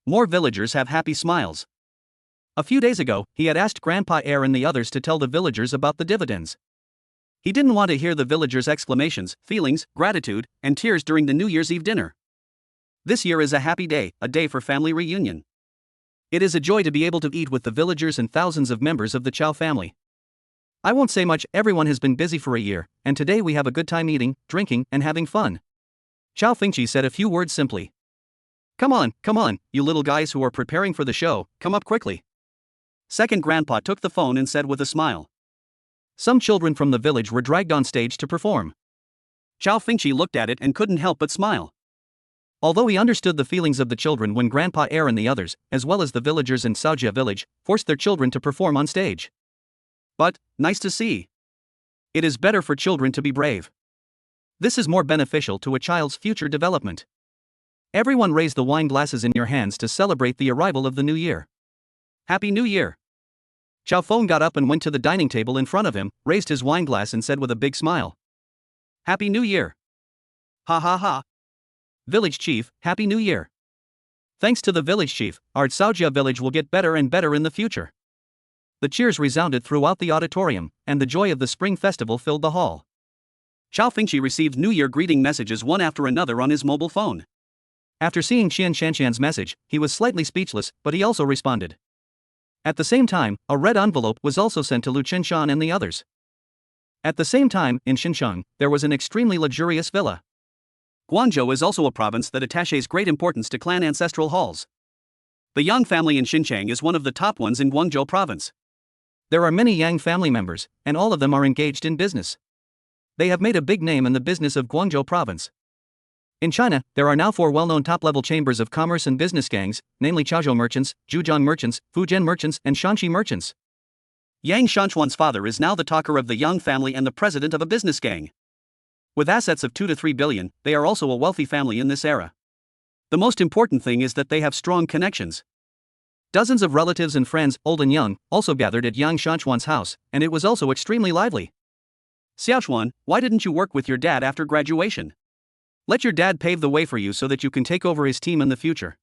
More villagers have happy smiles. A few days ago, he had asked Grandpa Er and the others to tell the villagers about the dividends. He didn't want to hear the villagers' exclamations, feelings, gratitude, and tears during the New Year's Eve dinner. This year is a happy day, a day for family reunion. It is a joy to be able to eat with the villagers and thousands of members of the Cao family. I won't say much, everyone has been busy for a year, and today we have a good time eating, drinking, and having fun. Cao Fengqi said a few words simply. Come on, you little guys who are preparing for the show, come up quickly. Second grandpa took the phone and said with a smile. Some children from the village were dragged on stage to perform. Cao Fengqi looked at it and couldn't help but smile. Although he understood the feelings of the children when Grandpa Er and the others, as well as the villagers in Caojia Village, forced their children to perform on stage. But, nice to see. It is better for children to be brave. This is more beneficial to a child's future development. Everyone raise the wine glasses in your hands to celebrate the arrival of the new year. Happy New Year! Cao Feng got up and went to the dining table in front of him, raised his wine glass and said with a big smile. Happy New Year! Ha ha ha! Village Chief, Happy New Year! Thanks to the village chief, our Caojia village will get better and better in the future. The cheers resounded throughout the auditorium, and the joy of the spring festival filled the hall. Cao Fengqi received New Year greeting messages one after another on his mobile phone. After seeing Qian Shanshan's message, he was slightly speechless, but he also responded. At the same time, a red envelope was also sent to Lu Qinshan and the others. At the same time, in Xinjiang, there was an extremely luxurious villa. Guangzhou is also a province that attaches great importance to clan ancestral halls. The Yang family in Xinjiang is one of the top ones in Guangzhou province. There are many Yang family members, and all of them are engaged in business. They have made a big name in the business of Guangzhou province. In China, there are now 4 well-known top-level chambers of commerce and business gangs, namely Chaozhou merchants, Zhujiang merchants, Fujian merchants, and Shanxi merchants. Yang Shanchuan's father is now the talker of the Yang family and the president of a business gang. With assets of 2 to 3 billion, they are also a wealthy family in this era. The most important thing is that they have strong connections. Dozens of relatives and friends, old and young, also gathered at Yang Shanchuan's house, and it was also extremely lively. Xiaochuan, why didn't you work with your dad after graduation? Let your dad pave the way for you so that you can take over his team in the future.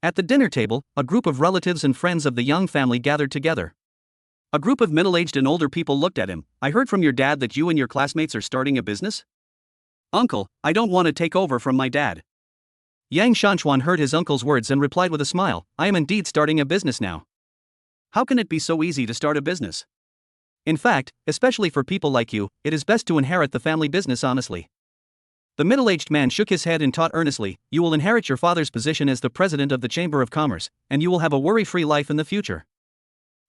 At the dinner table, a group of relatives and friends of the Yang family gathered together. A group of middle-aged and older people looked at him. I heard from your dad that you and your classmates are starting a business? Uncle, I don't want to take over from my dad. Yang Shanchuan heard his uncle's words and replied with a smile, I am indeed starting a business now. How can it be so easy to start a business? In fact, especially for people like you, it is best to inherit the family business honestly. The middle-aged man shook his head and taught earnestly, you will inherit your father's position as the president of the Chamber of Commerce, and you will have a worry-free life in the future.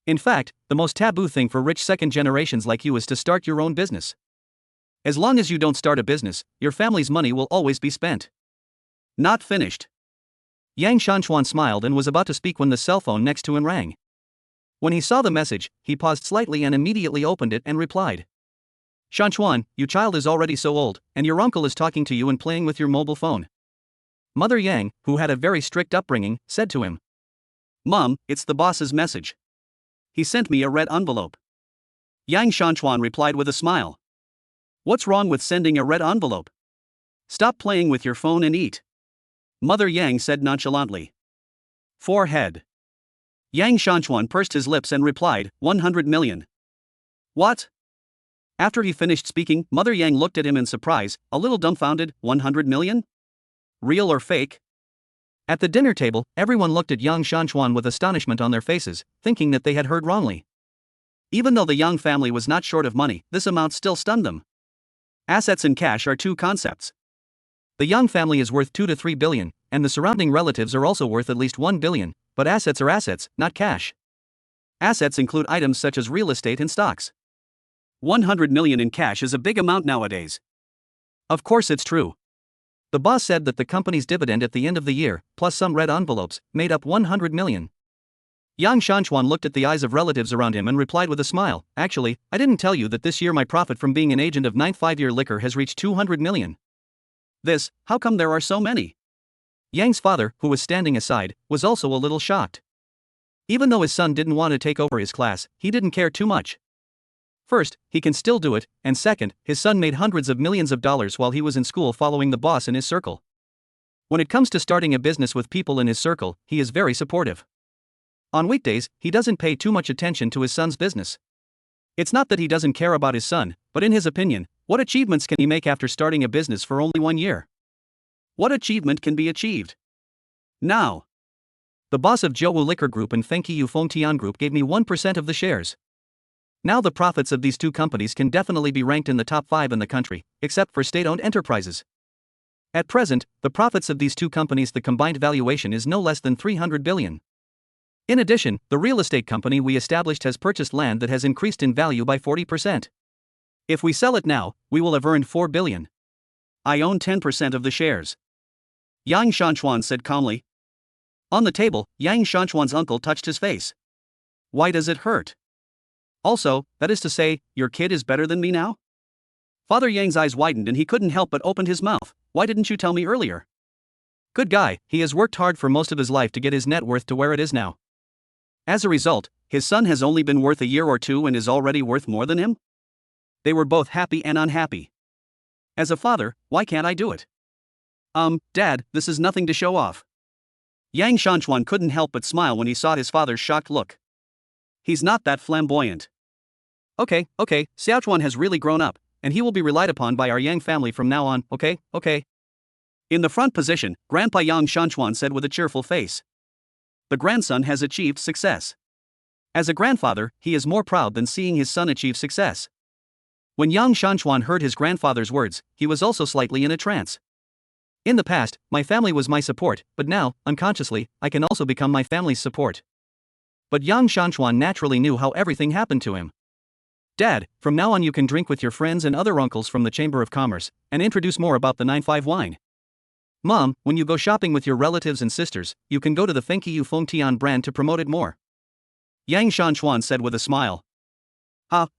In fact, the most taboo thing for rich second generations like you is to start your own business. As long as you don't start a business, your family's money will always be spent. Not finished. Yang Shanchuan smiled and was about to speak when the cell phone next to him rang. When he saw the message, he paused slightly and immediately opened it and replied. Shanchuan, your child is already so old, and your uncle is talking to you and playing with your mobile phone. Mother Yang, who had a very strict upbringing, said to him. Mom, it's the boss's message. He sent me a red envelope. Yang Shanchuan replied with a smile. What's wrong with sending a red envelope? Stop playing with your phone and eat. Mother Yang said nonchalantly. Forehead. Yang Shanchuan pursed his lips and replied, 100 million. What? After he finished speaking, Mother Yang looked at him in surprise, a little dumbfounded, 100 million? Real or fake? At the dinner table, everyone looked at Yang Shanchuan with astonishment on their faces, thinking that they had heard wrongly. Even though the Yang family was not short of money, this amount still stunned them. Assets and cash are two concepts. The Yang family is worth 2 to 3 billion, and the surrounding relatives are also worth at least 1 billion, but assets are assets, not cash. Assets include items such as real estate and stocks. 100 million in cash is a big amount nowadays. Of course it's true. The boss said that the company's dividend at the end of the year, plus some red envelopes, made up 100 million. Yang Shanchuan looked at the eyes of relatives around him and replied with a smile, actually, I didn't tell you that this year my profit from being an agent of 9th 5-year liquor has reached 200 million. How come there are so many? Yang's father, who was standing aside, was also a little shocked. Even though his son didn't want to take over his class, he didn't care too much. First, he can still do it, and second, his son made hundreds of millions of dollars while he was in school following the boss in his circle. When it comes to starting a business with people in his circle, he is very supportive. On weekdays, he doesn't pay too much attention to his son's business. It's not that he doesn't care about his son, but in his opinion, what achievements can he make after starting a business for only 1 year? What achievement can be achieved? Now. The boss of Zhouwu Liquor Group and Fengqi Fengtian Group gave me 1% of the shares. Now the profits of these two companies can definitely be ranked in the top 5 in the country, except for state-owned enterprises. At present, the profits of these two companies, the combined valuation is no less than 300 billion. In addition, the real estate company we established has purchased land that has increased in value by 40%. If we sell it now, we will have earned 4 billion. I own 10% of the shares. Yang Shanchuan said calmly. On the table, Yang Shanchuan's uncle touched his face. Why does it hurt? Also, that is to say, your kid is better than me now? Father Yang's eyes widened and he couldn't help but opened his mouth. Why didn't you tell me earlier? Good guy, he has worked hard for most of his life to get his net worth to where it is now. As a result, his son has only been worth a year or two and is already worth more than him? They were both happy and unhappy. As a father, why can't I do it? Dad, this is nothing to show off. Yang Shanchuan couldn't help but smile when he saw his father's shocked look. He's not that flamboyant. Okay, Xiaochuan has really grown up, and he will be relied upon by our Yang family from now on, okay? In the front position, Grandpa Yang Shanchuan said with a cheerful face. The grandson has achieved success. As a grandfather, he is more proud than seeing his son achieve success. When Yang Shanchuan heard his grandfather's words, he was also slightly in a trance. In the past, my family was my support, but now, unconsciously, I can also become my family's support. But Yang Shanchuan naturally knew how everything happened to him. Dad, from now on you can drink with your friends and other uncles from the Chamber of Commerce, and introduce more about the 95 wine. Mom, when you go shopping with your relatives and sisters, you can go to the Fengqi Fengtian brand to promote it more. Yang Shanchuan said with a smile.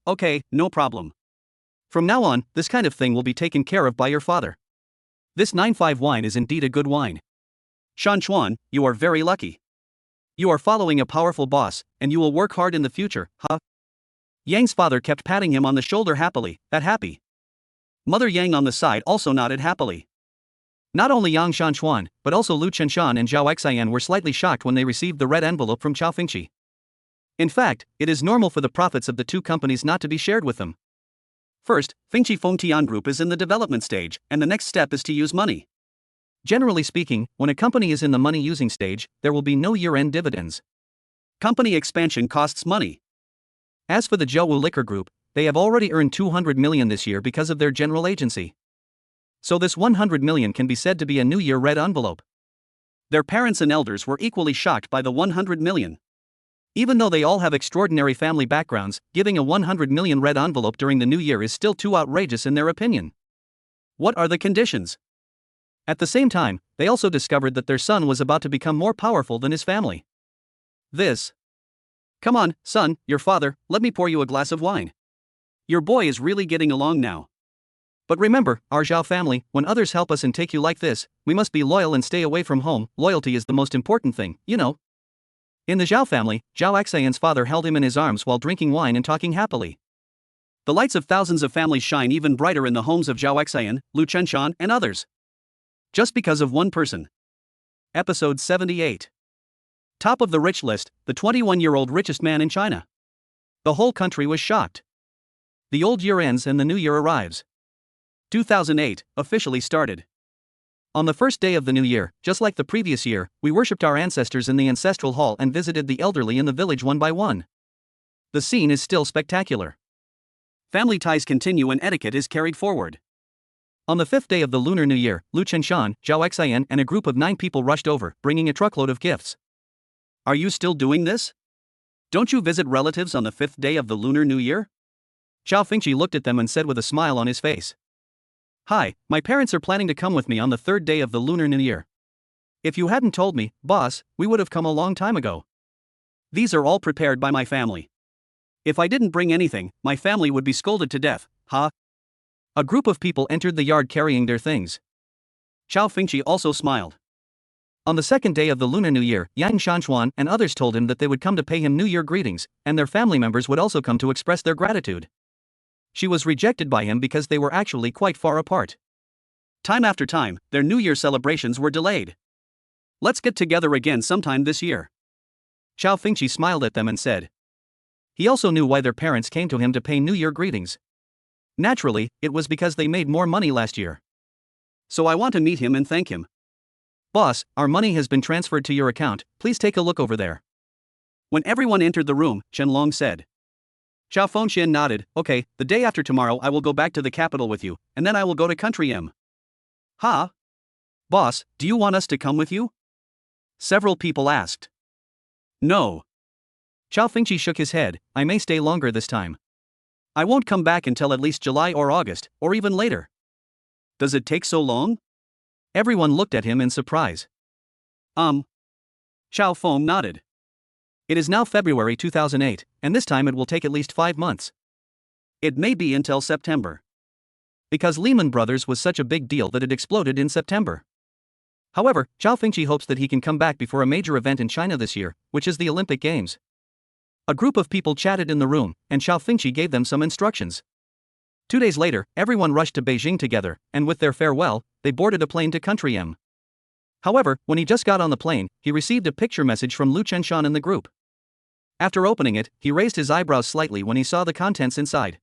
Okay, no problem. From now on, this kind of thing will be taken care of by your father. This 95 wine is indeed a good wine. Shanchuan, you are very lucky. You are following a powerful boss, and you will work hard in the future, Yang's father kept patting him on the shoulder happily, that happy. Mother Yang on the side also nodded happily. Not only Yang Shanchuan, but also Lu Chenshan and Zhao Xian were slightly shocked when they received the red envelope from Cao Fengqi. In fact, it is normal for the profits of the two companies not to be shared with them. First, Fengqi Fengtian Group is in the development stage, and the next step is to use money. Generally speaking, when a company is in the money-using stage, there will be no year-end dividends. Company expansion costs money. As for the Zhouwu Liquor Group, they have already earned 200 million this year because of their general agency. So this 100 million can be said to be a New Year red envelope. Their parents and elders were equally shocked by the 100 million. Even though they all have extraordinary family backgrounds, giving a 100 million red envelope during the new year is still too outrageous in their opinion. What are the conditions? At the same time, they also discovered that their son was about to become more powerful than his family. Come on, son, your father, let me pour you a glass of wine. Your boy is really getting along now. But remember, our Zhao family, when others help us and take you like this, we must be loyal and stay away from home. Loyalty is the most important thing, you know. In the Zhao family, Zhao Xian's father held him in his arms while drinking wine and talking happily. The lights of thousands of families shine even brighter in the homes of Zhao Xian, Lu Chenshan, and others. Just because of one person. Episode 78. Top of the rich list, the 21-year-old richest man in China. The whole country was shocked. The old year ends and the new year arrives. 2008 officially started. On the first day of the new year, just like the previous year, we worshipped our ancestors in the ancestral hall and visited the elderly in the village one by one. The scene is still spectacular. Family ties continue and etiquette is carried forward. On the fifth day of the Lunar New Year, Lu Chenshan, Zhao Xian and a group of 9 people rushed over, bringing a truckload of gifts. Are you still doing this? Don't you visit relatives on the 5th day of the Lunar New Year? Cao Fengqi looked at them and said with a smile on his face. Hi, my parents are planning to come with me on the 3rd day of the Lunar New Year. If you hadn't told me, boss, we would have come a long time ago. These are all prepared by my family. If I didn't bring anything, my family would be scolded to death, A group of people entered the yard carrying their things. Cao Fengqi also smiled. On the 2nd day of the Lunar New Year, Yang Shanchuan and others told him that they would come to pay him New Year greetings, and their family members would also come to express their gratitude. She was rejected by him because they were actually quite far apart. Time after time, their New Year celebrations were delayed. Let's get together again sometime this year. Cao Fengqi smiled at them and said. He also knew why their parents came to him to pay New Year greetings. Naturally, it was because they made more money last year. So I want to meet him and thank him. Boss, our money has been transferred to your account, please take a look over there. When everyone entered the room, Qianlong said. Cao Fengqi nodded, okay, the day after tomorrow I will go back to the capital with you, and then I will go to Country M. Huh? Boss, do you want us to come with you? Several people asked. No. Cao Fengqi shook his head, I may stay longer this time. I won't come back until at least July or August, or even later. Does it take so long? Everyone looked at him in surprise. Cao Feng nodded. It is now February 2008, and this time it will take at least 5 months. It may be until September. Because Lehman Brothers was such a big deal that it exploded in September. However, Cao Fengqi hopes that he can come back before a major event in China this year, which is the Olympic Games. A group of people chatted in the room, and Cao Fengqi gave them some instructions. 2 days later, everyone rushed to Beijing together, and with their farewell, they boarded a plane to Country M. However, when he just got on the plane, he received a picture message from Lu Chenshan in the group. After opening it, he raised his eyebrows slightly when he saw the contents inside.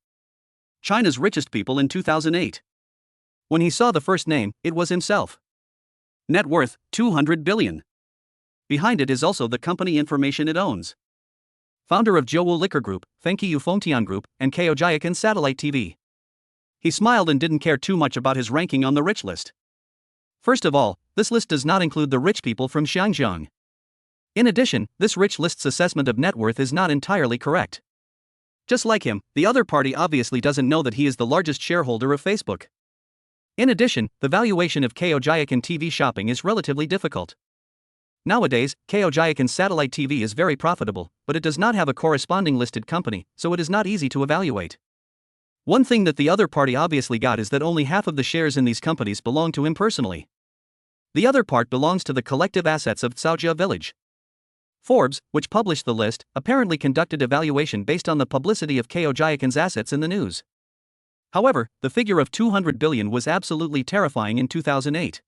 China's richest people in 2008. When he saw the first name, it was himself. Net worth, 200 billion. Behind it is also the company information it owns. Founder of Zhouwu Liquor Group, Fengqi Yufengtian Group, and Caojia Village Satellite TV. He smiled and didn't care too much about his ranking on the rich list. First of all, this list does not include the rich people from Xinjiang. In addition, this rich list's assessment of net worth is not entirely correct. Just like him, the other party obviously doesn't know that he is the largest shareholder of Facebook. In addition, the valuation of Caojia Village TV shopping is relatively difficult. Nowadays, Caojia Village Satellite TV is very profitable, but it does not have a corresponding listed company, so it is not easy to evaluate. One thing that the other party obviously got is that only half of the shares in these companies belong to him personally. The other part belongs to the collective assets of Caojia Village. Forbes, which published the list, apparently conducted evaluation based on the publicity of Caojia Village's assets in the news. However, the figure of 200 billion was absolutely terrifying in 2008.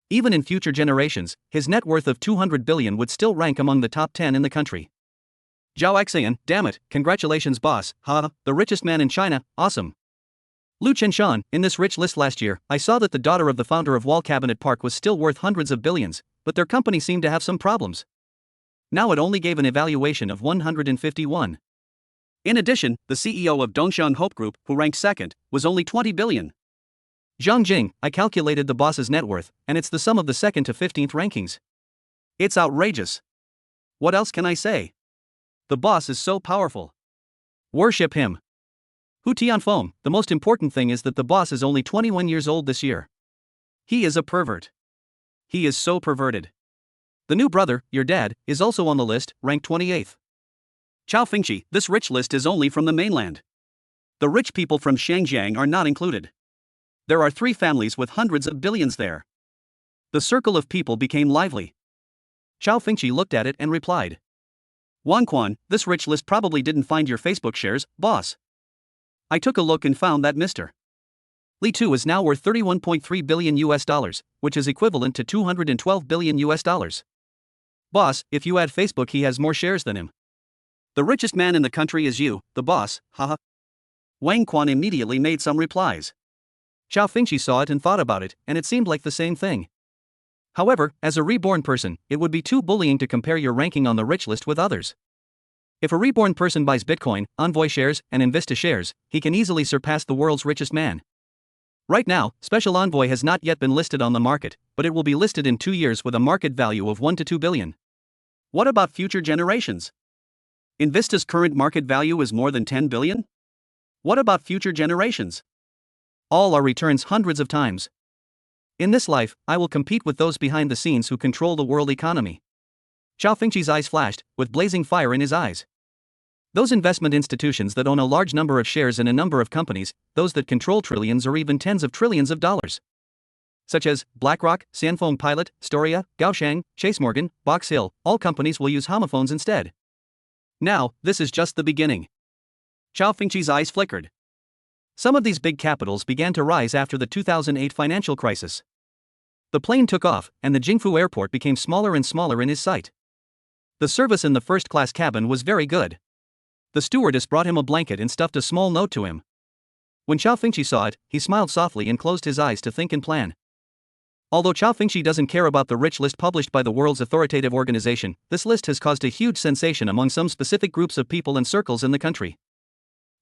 Even in future generations, his net worth of 200 billion would still rank among the top 10 in the country. Zhao Xian, damn it, congratulations boss, the richest man in China, awesome. Lu Chenshan, in this rich list last year, I saw that the daughter of the founder of Wall Cabinet Park was still worth hundreds of billions, but their company seemed to have some problems. Now it only gave an evaluation of 151. In addition, the CEO of Dongshan Hope Group, who ranked second, was only 20 billion. Zhang Jing, I calculated the boss's net worth, and it's the sum of the 2nd to 15th rankings. It's outrageous. What else can I say? The boss is so powerful. Worship him. Hu Tianfeng, the most important thing is that the boss is only 21 years old this year. He is a pervert. He is so perverted. The new brother, your dad, is also on the list, ranked 28th. Cao Fengqi, this rich list is only from the mainland. The rich people from Xinjiang are not included. There are 3 families with hundreds of billions there. The circle of people became lively. Cao Fengqi looked at it and replied. Wang Quan, this rich list probably didn't find your Facebook shares, boss. I took a look and found that Mr. Li Tu is now worth 31.3 billion US dollars, which is equivalent to 212 billion US dollars. Boss, if you add Facebook, he has more shares than him. The richest man in the country is you, the boss, haha. Wang Quan immediately made some replies. Cao Fengqi saw it and thought about it, and it seemed like the same thing. However, as a reborn person, it would be too bullying to compare your ranking on the rich list with others. If a reborn person buys Bitcoin, Envoy shares, and Invista shares, he can easily surpass the world's richest man. Right now, Special Envoy has not yet been listed on the market, but it will be listed in 2 years with a market value of 1 to 2 billion. What about future generations? Invista's current market value is more than 10 billion? What about future generations? All are returns hundreds of times. In this life, I will compete with those behind the scenes who control the world economy. Cao Fengqi's eyes flashed, with blazing fire in his eyes. Those investment institutions that own a large number of shares in a number of companies, those that control trillions or even tens of trillions of dollars. Such as BlackRock, Sanfeng Pilot, Storia, Gaoshang, Chase Morgan, Box Hill, all companies will use homophones instead. Now, this is just the beginning. Cao Fengqi's eyes flickered. Some of these big capitals began to rise after the 2008 financial crisis. The plane took off, and the Jingfu airport became smaller and smaller in his sight. The service in the first-class cabin was very good. The stewardess brought him a blanket and stuffed a small note to him. When Cao Fengqi saw it, he smiled softly and closed his eyes to think and plan. Although Cao Fengqi doesn't care about the rich list published by the world's authoritative organization, this list has caused a huge sensation among some specific groups of people and circles in the country.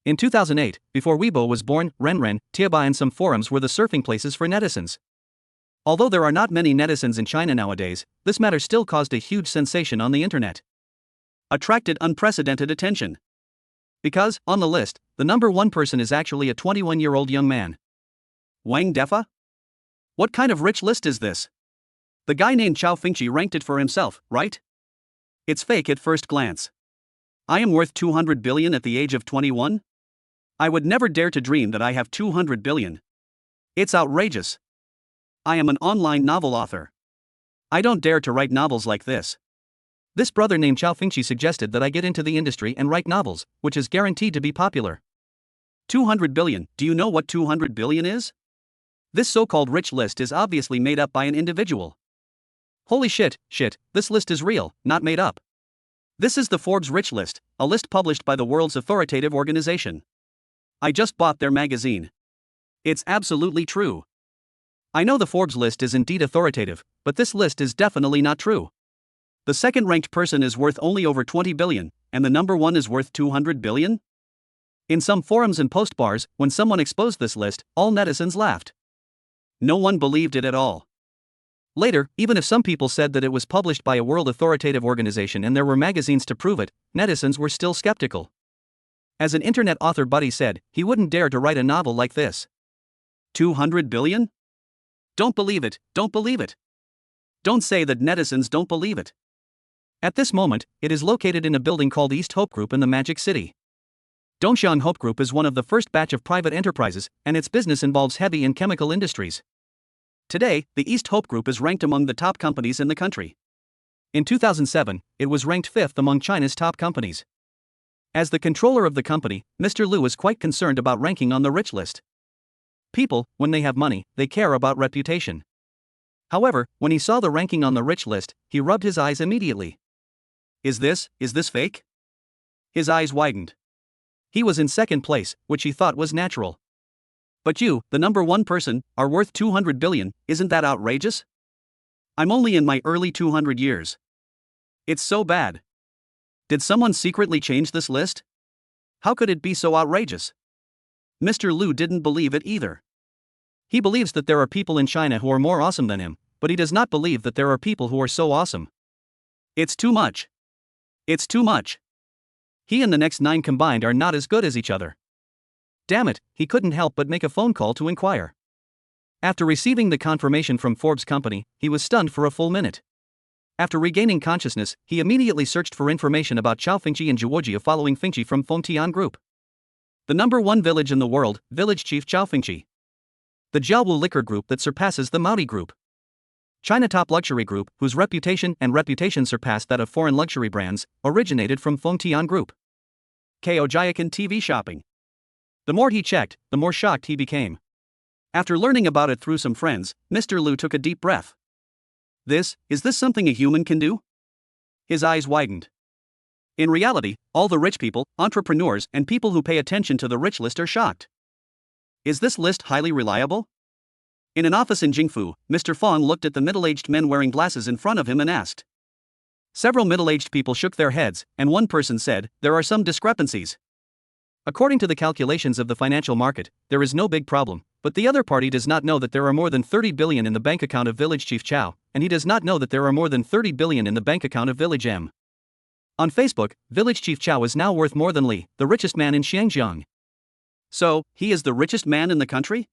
In 2008, before Weibo was born, Renren, Tieba and some forums were the surfing places for netizens. Although there are not many netizens in China nowadays, this matter still caused a huge sensation on the internet. Attracted unprecedented attention. Because, on the list, the number one person is actually a 21-year-old young man. Wang Defa? What kind of rich list is this? The guy named Cao Fengqi ranked it for himself, right? It's fake at first glance. I am worth 200 billion at the age of 21? I would never dare to dream that I have 200 billion. It's outrageous. I am an online novel author. I don't dare to write novels like this. This brother named Cao Fengqi suggested that I get into the industry and write novels, which is guaranteed to be popular. 200 billion, do you know what 200 billion is? This so-called rich list is obviously made up by an individual. Holy shit, this list is real, not made up. This is the Forbes Rich List, a list published by the world's authoritative organization. I just bought their magazine. It's absolutely true. I know the Forbes list is indeed authoritative, but this list is definitely not true. The second-ranked person is worth only over 20 billion, and the number one is worth 200 billion? In some forums and post bars, when someone exposed this list, all netizens laughed. No one believed it at all. Later, even if some people said that it was published by a world authoritative organization and there were magazines to prove it, netizens were still skeptical. As an internet author buddy said, he wouldn't dare to write a novel like this. 200 billion? Don't believe it, don't believe it. Don't say that netizens don't believe it. At this moment, it is located in a building called East Hope Group in the Magic City. Dongxiang Hope Group is one of the first batch of private enterprises, and its business involves heavy and chemical industries. Today, the East Hope Group is ranked among the top companies in the country. In 2007, it was ranked fifth among China's top companies. As the controller of the company, Mr. Liu is quite concerned about ranking on the rich list. People, when they have money, they care about reputation. However, when he saw the ranking on the rich list, he rubbed his eyes immediately. Is this fake? His eyes widened. He was in second place, which he thought was natural. But you, the number one person, are worth 200 billion, isn't that outrageous? I'm only in my early 200 years. It's so bad. Did someone secretly change this list? How could it be so outrageous? Mr. Liu didn't believe it either. He believes that there are people in China who are more awesome than him, but he does not believe that there are people who are so awesome. It's too much. It's too much. He and the next 9 combined are not as good as each other. Damn it, he couldn't help but make a phone call to inquire. After receiving the confirmation from Forbes company, he was stunned for a full minute. After regaining consciousness, he immediately searched for information about Cao Fengqi and Caojia following Fengqi from Fengtian Group. The number one village in the world, village chief Cao Fengqi. The Jiaowu liquor group that surpasses the Maudi group. China top luxury group, whose reputation surpassed that of foreign luxury brands, originated from Fengtian Group. Caojia TV shopping. The more he checked, the more shocked he became. After learning about it through some friends, Mr. Liu took a deep breath. Is this something a human can do? His eyes widened. In reality, all the rich people, entrepreneurs, and people who pay attention to the rich list are shocked. Is this list highly reliable? In an office in Jingfu, Mr. Fong looked at the middle-aged men wearing glasses in front of him and asked. Several middle-aged people shook their heads, and one person said, there are some discrepancies. According to the calculations of the financial market, there is no big problem, but the other party does not know that there are more than 30 billion in the bank account of Village Chief Cao, and he does not know that there are more than 30 billion in the bank account of Village M. On Facebook, Village Chief Cao is now worth more than Li, the richest man in Xinjiang. So, he is the richest man in the country?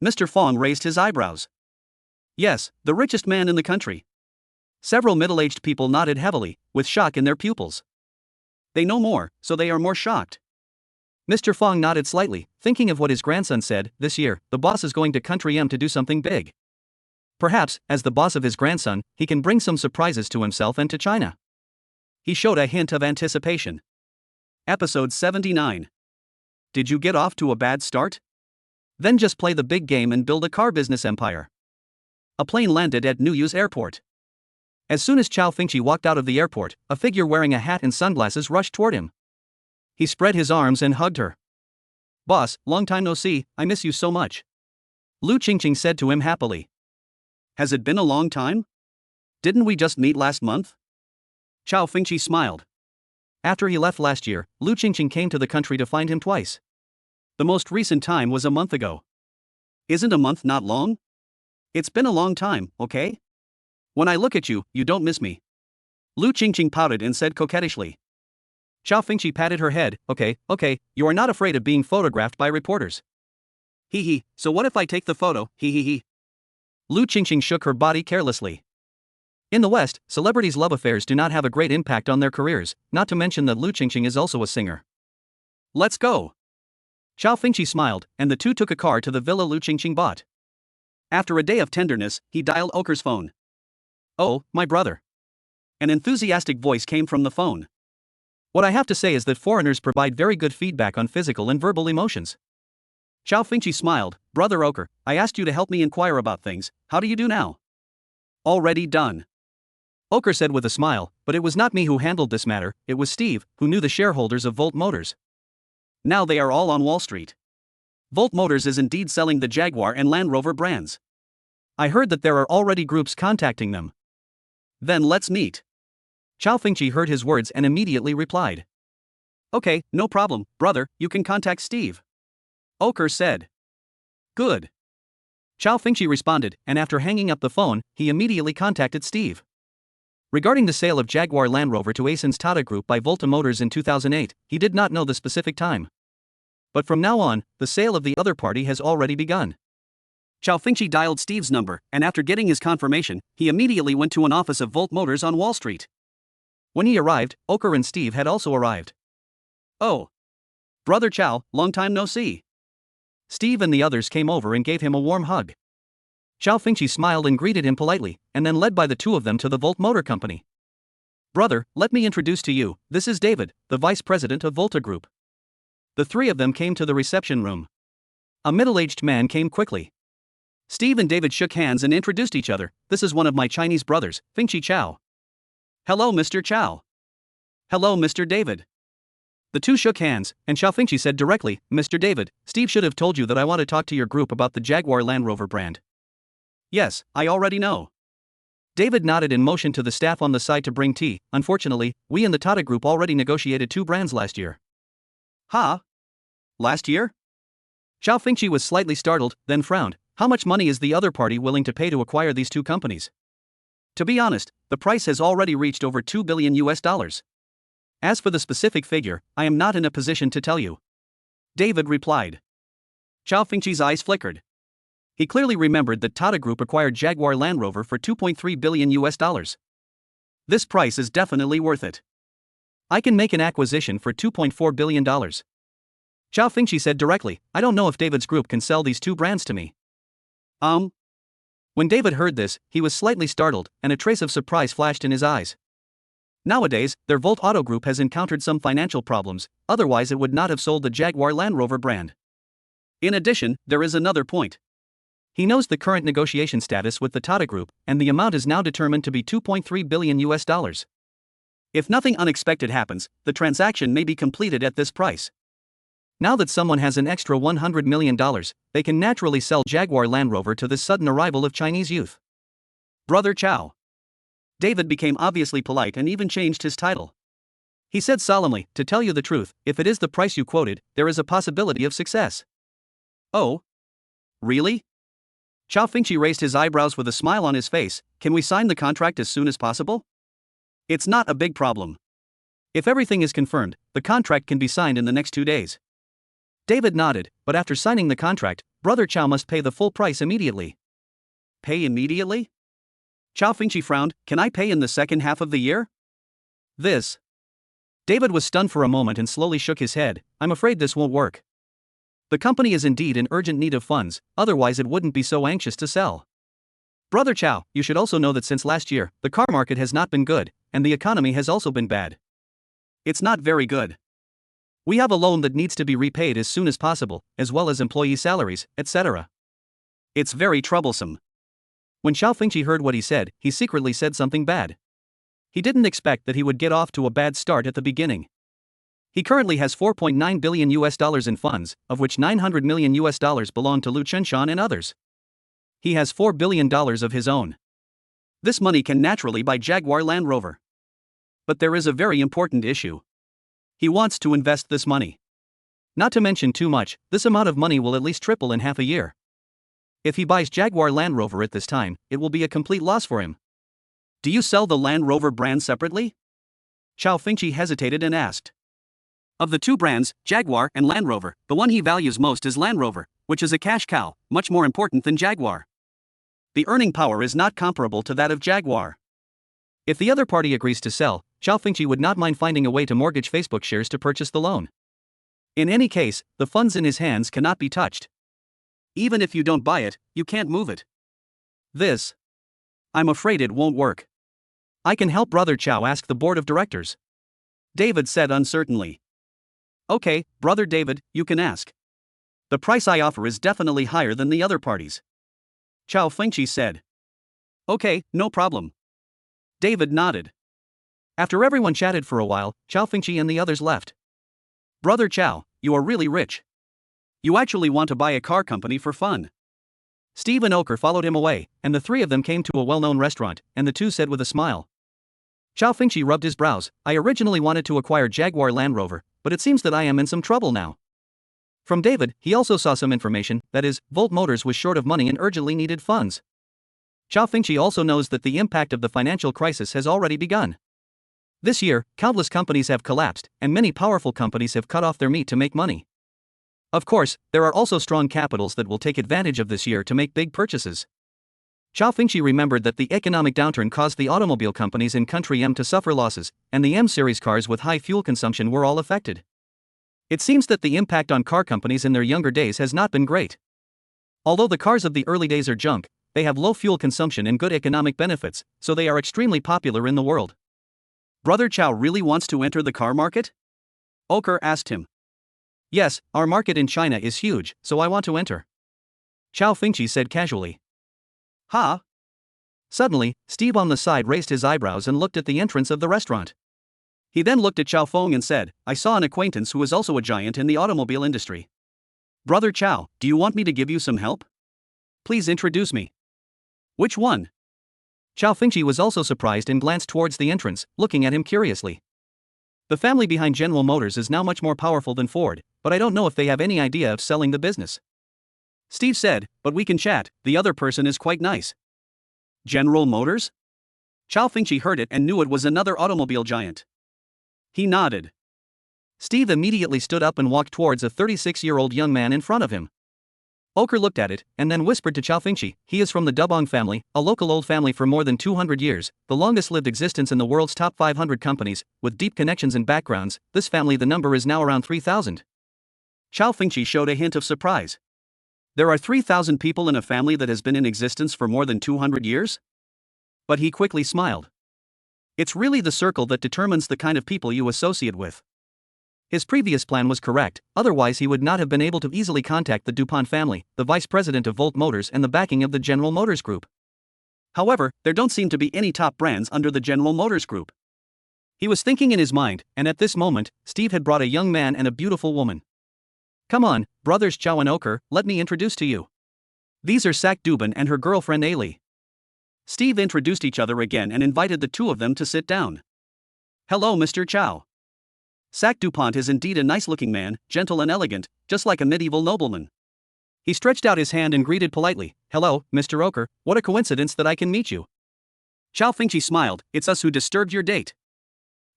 Mr. Fong raised his eyebrows. Yes, the richest man in the country. Several middle-aged people nodded heavily, with shock in their pupils. They know more, so they are more shocked. Mr. Fong nodded slightly, thinking of what his grandson said, this year, the boss is going to Country M to do something big. Perhaps, as the boss of his grandson, he can bring some surprises to himself and to China. He showed a hint of anticipation. Episode 79. Did you get off to a bad start? Then just play the big game and build a car business empire. A plane landed at Nuyu's airport. As soon as Cao Fengqi walked out of the airport, a figure wearing a hat and sunglasses rushed toward him. He spread his arms and hugged her. Boss, long time no see, I miss you so much. Lu Qingqing said to him happily. Has it been a long time? Didn't we just meet last month? Cao Fengqi smiled. After he left last year, Lu Qingqing came to the country to find him twice. The most recent time was a month ago. Isn't a month not long? It's been a long time, okay? When I look at you, you don't miss me. Lu Qingqing pouted and said coquettishly. Cao Fengqi patted her head. Okay, you are not afraid of being photographed by reporters. Hee hee, so what if I take the photo, hee hee hee. Lu Qingqing shook her body carelessly. In the West, celebrities' love affairs do not have a great impact on their careers, not to mention that Lu Qingqing is also a singer. Let's go. Cao Fengqi smiled, and the two took a car to the villa Lu Qingqing bought. After a day of tenderness, he dialed Oker's phone. Oh, my brother. An enthusiastic voice came from the phone. What I have to say is that foreigners provide very good feedback on physical and verbal emotions. Cao Fengqi smiled. Brother Oker, I asked you to help me inquire about things. How do you do now? Already done. Oker said with a smile, but it was not me who handled this matter, it was Steve, who knew the shareholders of Volt Motors. Now they are all on Wall Street. Volt Motors is indeed selling the Jaguar and Land Rover brands. I heard that there are already groups contacting them. Then let's meet. Cao Fengqi heard his words and immediately replied. Okay, no problem, brother, you can contact Steve. Oker said. Good. Cao Fengqi responded, and after hanging up the phone, he immediately contacted Steve. Regarding the sale of Jaguar Land Rover to Aisin's Tata Group by Volta Motors in 2008, he did not know the specific time. But from now on, the sale of the other party has already begun. Cao Fengqi dialed Steve's number, and after getting his confirmation, he immediately went to an office of Volt Motors on Wall Street. When he arrived, Oker and Steve had also arrived. Oh. Brother Cao, long time no see. Steve and the others came over and gave him a warm hug. Cao Fengqi smiled and greeted him politely, and then led by the two of them to the Volt Motor Company. Brother, let me introduce to you, this is David, the vice president of Volta Group. The three of them came to the reception room. A middle-aged man came quickly. Steve and David shook hands and introduced each other. This is one of my Chinese brothers, Fengqi Cao. Hello, Mr. Cao. Hello, Mr. David. The two shook hands, and Cao Fengqi said directly, Mr. David, Steve should have told you that I want to talk to your group about the Jaguar Land Rover brand. Yes, I already know. David nodded and motioned to the staff on the side to bring tea. Unfortunately, we in the Tata Group already negotiated 2 brands last year. Huh? Last year? Cao Fengqi was slightly startled, then frowned. How much money is the other party willing to pay to acquire these 2 companies? To be honest, the price has already reached over $2 billion. As for the specific figure, I am not in a position to tell you. David replied. Cao Fengqi's eyes flickered. He clearly remembered that Tata Group acquired Jaguar Land Rover for $2.3 billion. This price is definitely worth it. I can make an acquisition for $2.4 billion. Cao Fengqi said directly, I don't know if David's group can sell these 2 brands to me. When David heard this, he was slightly startled, and a trace of surprise flashed in his eyes. Nowadays, their Volt Auto Group has encountered some financial problems, otherwise it would not have sold the Jaguar Land Rover brand. In addition, there is another point. He knows the current negotiation status with the Tata Group, and the amount is now determined to be $2.3 billion. If nothing unexpected happens, the transaction may be completed at this price. Now that someone has an extra $100 million, they can naturally sell Jaguar Land Rover to this sudden arrival of Chinese youth. Brother Cao. David became obviously polite and even changed his title. He said solemnly, to tell you the truth, if it is the price you quoted, there is a possibility of success. Oh? Really? Cao Fengqi raised his eyebrows with a smile on his face. Can we sign the contract as soon as possible? It's not a big problem. If everything is confirmed, the contract can be signed in the next 2 days. David nodded, but after signing the contract, Brother Cao must pay the full price immediately. Pay immediately? Cao Fengqi frowned. Can I pay in the second half of the year? This. David was stunned for a moment and slowly shook his head. I'm afraid this won't work. The company is indeed in urgent need of funds, otherwise it wouldn't be so anxious to sell. Brother Cao, you should also know that since last year, the car market has not been good, and the economy has also been bad. It's not very good. We have a loan that needs to be repaid as soon as possible, as well as employee salaries, etc. It's very troublesome. When Cao Fengqi heard what he said, he secretly said something bad. He didn't expect that he would get off to a bad start at the beginning. He currently has $4.9 billion in funds, of which $900 million belong to Lu Chenshan and others. He has $4 billion of his own. This money can naturally buy Jaguar Land Rover. But there is a very important issue. He wants to invest this money. Not to mention too much, this amount of money will at least triple in half a year. If he buys Jaguar Land Rover at this time, it will be a complete loss for him. Do you sell the Land Rover brand separately? Cao Fengqi hesitated and asked. Of the two brands, Jaguar and Land Rover, the one he values most is Land Rover, which is a cash cow, much more important than Jaguar. The earning power is not comparable to that of Jaguar. If the other party agrees to sell, Cao Fengqi would not mind finding a way to mortgage Facebook shares to purchase the loan. In any case, the funds in his hands cannot be touched. Even if you don't buy it, you can't move it. I'm afraid it won't work. I can help Brother Cao ask the board of directors. David said uncertainly. Okay, Brother David, you can ask. The price I offer is definitely higher than the other parties. Cao Fengqi said. Okay, no problem. David nodded. After everyone chatted for a while, Cao Fengqi and the others left. Brother Cao, you are really rich. You actually want to buy a car company for fun. Steve and Oker followed him away, and the three of them came to a well-known restaurant, and the two said with a smile. Cao Fengqi rubbed his brows. I originally wanted to acquire Jaguar Land Rover, but it seems that I am in some trouble now. From David, he also saw some information, that is, Volt Motors was short of money and urgently needed funds. Cao Fengqi also knows that the impact of the financial crisis has already begun. This year, countless companies have collapsed, and many powerful companies have cut off their meat to make money. Of course, there are also strong capitals that will take advantage of this year to make big purchases. Cao Fengqi remembered that the economic downturn caused the automobile companies in country M to suffer losses, and the M-series cars with high fuel consumption were all affected. It seems that the impact on car companies in their younger days has not been great. Although the cars of the early days are junk, they have low fuel consumption and good economic benefits, so they are extremely popular in the world. Brother Cao really wants to enter the car market? Oker asked him. Yes, our market in China is huge, so I want to enter. Cao Fengqi said casually. Ha! Suddenly, Steve on the side raised his eyebrows and looked at the entrance of the restaurant. He then looked at Cao Feng and said, I saw an acquaintance who is also a giant in the automobile industry. Brother Cao, do you want me to give you some help? Please introduce me. Which one? Cao Fengqi was also surprised and glanced towards the entrance, looking at him curiously. The family behind General Motors is now much more powerful than Ford, but I don't know if they have any idea of selling the business. Steve said, but we can chat, the other person is quite nice. General Motors? Cao Fengqi heard it and knew it was another automobile giant. He nodded. Steve immediately stood up and walked towards a 36-year-old young man in front of him. Oker looked at it, and then whispered to Cao Fengqi, he is from the Dubong family, a local old family for more than 200 years, the longest-lived existence in the world's top 500 companies, with deep connections and backgrounds. This family, the number is now around 3,000. Cao Fengqi showed a hint of surprise. There are 3,000 people in a family that has been in existence for more than 200 years? But he quickly smiled. It's really the circle that determines the kind of people you associate with. His previous plan was correct, otherwise he would not have been able to easily contact the DuPont family, the vice president of Volt Motors and the backing of the General Motors Group. However, there don't seem to be any top brands under the General Motors Group. He was thinking in his mind, and at this moment, Steve had brought a young man and a beautiful woman. Come on, brothers Cao and Oker, let me introduce to you. These are Sak Dubin and her girlfriend Ailey. Steve introduced each other again and invited the two of them to sit down. Hello, Mr. Cao. Sak Dupont is indeed a nice-looking man, gentle and elegant, just like a medieval nobleman. He stretched out his hand and greeted politely, Hello, Mr. Oker, what a coincidence that I can meet you. Cao Fengqi smiled, it's us who disturbed your date.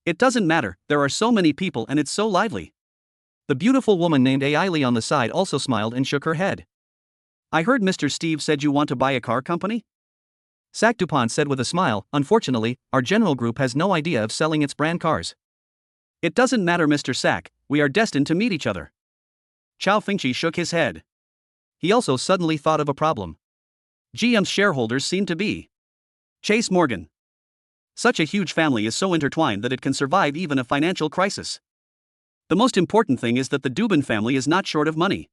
It doesn't matter, there are so many people and it's so lively. The beautiful woman named Ailey on the side also smiled and shook her head. I heard Mr. Steve said you want to buy a car company? Sak Dupont said with a smile, unfortunately, our general group has no idea of selling its brand cars. It doesn't matter, Mr. Sak, we are destined to meet each other. Cao Fengqi shook his head. He also suddenly thought of a problem. GM's shareholders seem to be Chase Morgan. Such a huge family is so intertwined that it can survive even a financial crisis. The most important thing is that the Dubin family is not short of money.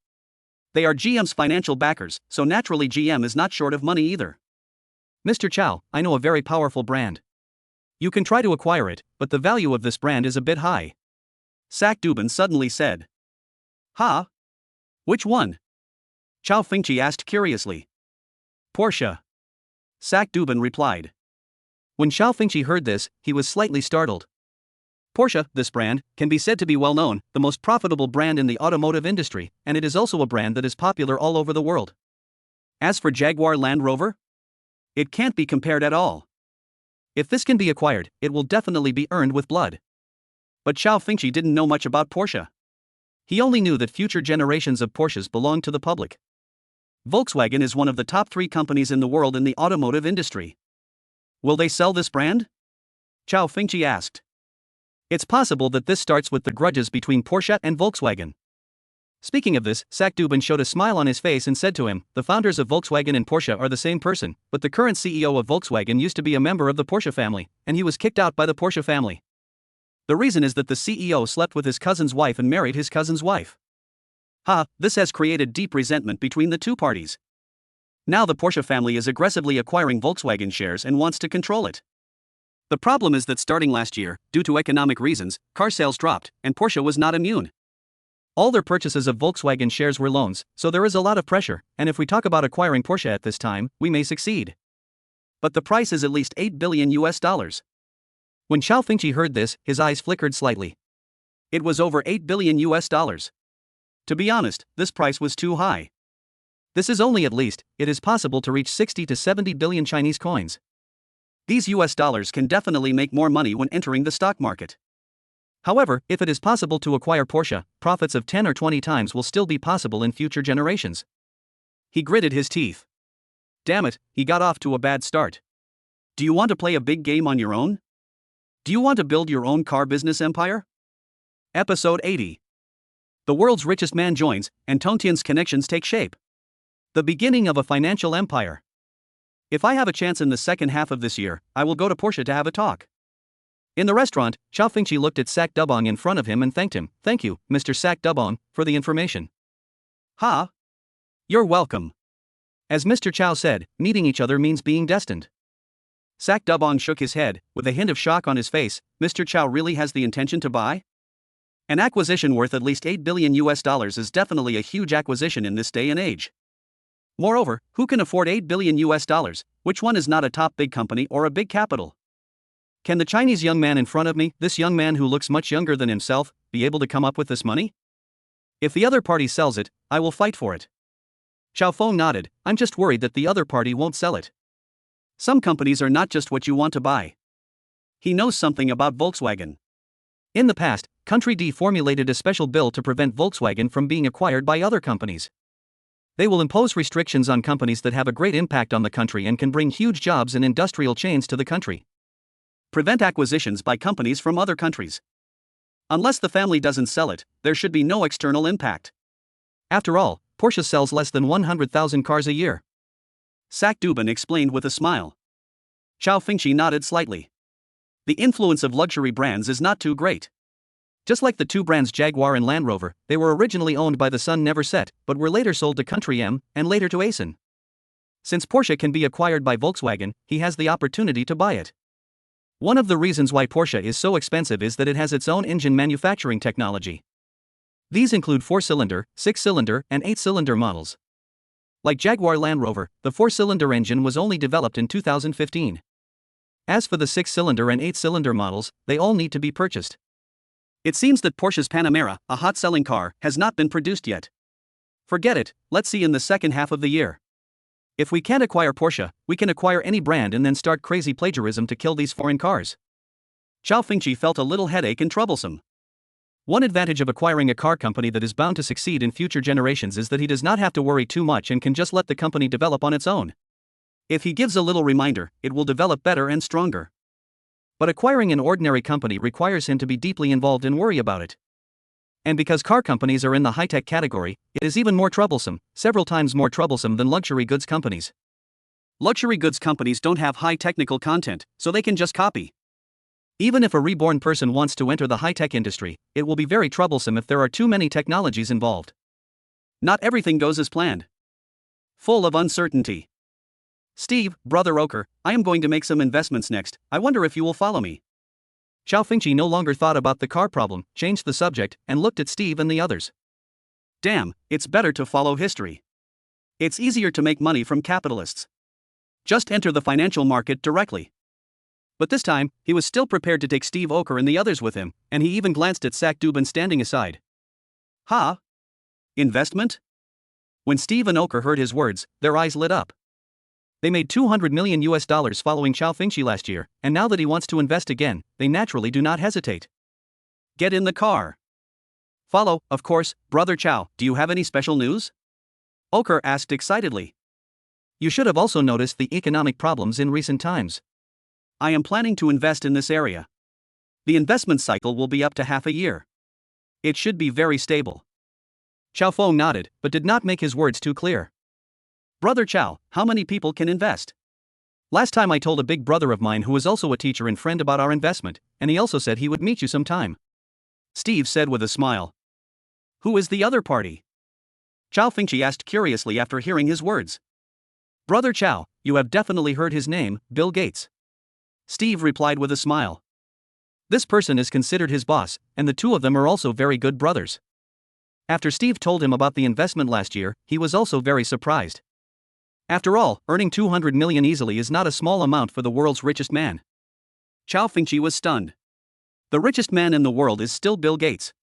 They are GM's financial backers, so naturally GM is not short of money either. Mr. Cao, I know a very powerful brand. You can try to acquire it, but the value of this brand is a bit high. Sak Dubin suddenly said. Ha? Which one? Cao Fengqi asked curiously. Porsche. Sack Dubin replied. When Cao Fengqi heard this, he was slightly startled. Porsche, this brand, can be said to be well known, the most profitable brand in the automotive industry, and it is also a brand that is popular all over the world. As for Jaguar Land Rover, it can't be compared at all. If this can be acquired, it will definitely be earned with blood. But Cao Fengqi didn't know much about Porsche. He only knew that future generations of Porsches belonged to the public. Volkswagen is one of the top 3 companies in the world in the automotive industry. Will they sell this brand? Cao Fengqi asked. It's possible that this starts with the grudges between Porsche and Volkswagen. Speaking of this, Sack Dubin showed a smile on his face and said to him, the founders of Volkswagen and Porsche are the same person, but the current CEO of Volkswagen used to be a member of the Porsche family, and he was kicked out by the Porsche family. The reason is that the CEO slept with his cousin's wife and married his cousin's wife. This has created deep resentment between the two parties. Now the Porsche family is aggressively acquiring Volkswagen shares and wants to control it. The problem is that starting last year, due to economic reasons, car sales dropped, and Porsche was not immune. All their purchases of Volkswagen shares were loans, so there is a lot of pressure, and if we talk about acquiring Porsche at this time, we may succeed. But the price is at least $8 billion. When Cao Fengqi heard this, his eyes flickered slightly. It was over $8 billion. To be honest, this price was too high. This is only at least, it is possible to reach 60 to 70 billion Chinese coins. These US dollars can definitely make more money when entering the stock market. However, if it is possible to acquire Porsche, profits of 10 or 20 times will still be possible in future generations. He gritted his teeth. Damn it, he got off to a bad start. Do you want to play a big game on your own? Do you want to build your own car business empire? Episode 80. The world's richest man joins, and Tongtian's connections take shape. The beginning of a financial empire. If I have a chance in the second half of this year, I will go to Porsche to have a talk. In the restaurant, Cao Fengqi looked at Sack Dubon in front of him and thanked him. Thank you, Mr. Sack Dubon, for the information. You're welcome. As Mr. Cao said, meeting each other means being destined. Sack Dubon shook his head, with a hint of shock on his face. Mr. Cao really has the intention to buy? An acquisition worth at least $8 billion is definitely a huge acquisition in this day and age. Moreover, who can afford $8 billion? Which one is not a top big company or a big capital? Can the Chinese young man in front of me, this young man who looks much younger than himself, be able to come up with this money? If the other party sells it, I will fight for it. Cao Feng nodded. I'm just worried that the other party won't sell it. Some companies are not just what you want to buy. He knows something about Volkswagen. In the past, Country D formulated a special bill to prevent Volkswagen from being acquired by other companies. They will impose restrictions on companies that have a great impact on the country and can bring huge jobs and industrial chains to the country. Prevent acquisitions by companies from other countries. Unless the family doesn't sell it, there should be no external impact. After all, Porsche sells less than 100,000 cars a year. Sack Dubin explained with a smile. Cao Fengqi nodded slightly. The influence of luxury brands is not too great. Just like the two brands Jaguar and Land Rover, they were originally owned by the sun never set, but were later sold to Country M, and later to Aisin. Since Porsche can be acquired by Volkswagen, he has the opportunity to buy it. One of the reasons why Porsche is so expensive is that it has its own engine manufacturing technology. These include 4-cylinder, 6-cylinder, and 8-cylinder models. Like Jaguar Land Rover, the 4-cylinder engine was only developed in 2015. As for the 6-cylinder and 8-cylinder models, they all need to be purchased. It seems that Porsche's Panamera, a hot-selling car, has not been produced yet. Forget it, let's see in the second half of the year. If we can't acquire Porsche, we can acquire any brand and then start crazy plagiarism to kill these foreign cars. Cao Fengqi felt a little headache and troublesome. One advantage of acquiring a car company that is bound to succeed in future generations is that he does not have to worry too much and can just let the company develop on its own. If he gives a little reminder, it will develop better and stronger. But acquiring an ordinary company requires him to be deeply involved and worry about it. And because car companies are in the high-tech category, it is even more troublesome, several times more troublesome than luxury goods companies. Luxury goods companies don't have high technical content, so they can just copy. Even if a reborn person wants to enter the high-tech industry, it will be very troublesome if there are too many technologies involved. Not everything goes as planned. Full of uncertainty. Steve, Brother Oker, I am going to make some investments next, I wonder if you will follow me. Cao Fengqi no longer thought about the car problem, changed the subject, and looked at Steve and the others. Damn, it's better to follow history. It's easier to make money from capitalists. Just enter the financial market directly. But this time, he was still prepared to take Steve Oker and the others with him, and he even glanced at Sack Dubin standing aside. Ha! Investment? When Steve and Oker heard his words, their eyes lit up. They made $200 million following Cao Fengqi last year, and now that he wants to invest again, they naturally do not hesitate. Get in the car. Follow, of course, Brother Cao. Do you have any special news? Oker asked excitedly. You should have also noticed the economic problems in recent times. I am planning to invest in this area. The investment cycle will be up to half a year. It should be very stable. Cao Feng nodded, but did not make his words too clear. Brother Cao, how many people can invest? Last time I told a big brother of mine who is also a teacher and friend about our investment, and he also said he would meet you sometime. Steve said with a smile. Who is the other party? Cao Fengqi asked curiously after hearing his words. Brother Cao, you have definitely heard his name, Bill Gates. Steve replied with a smile. This person is considered his boss, and the two of them are also very good brothers. After Steve told him about the investment last year, he was also very surprised. After all, earning $200 million easily is not a small amount for the world's richest man. Cao Fengqi was stunned. The richest man in the world is still Bill Gates.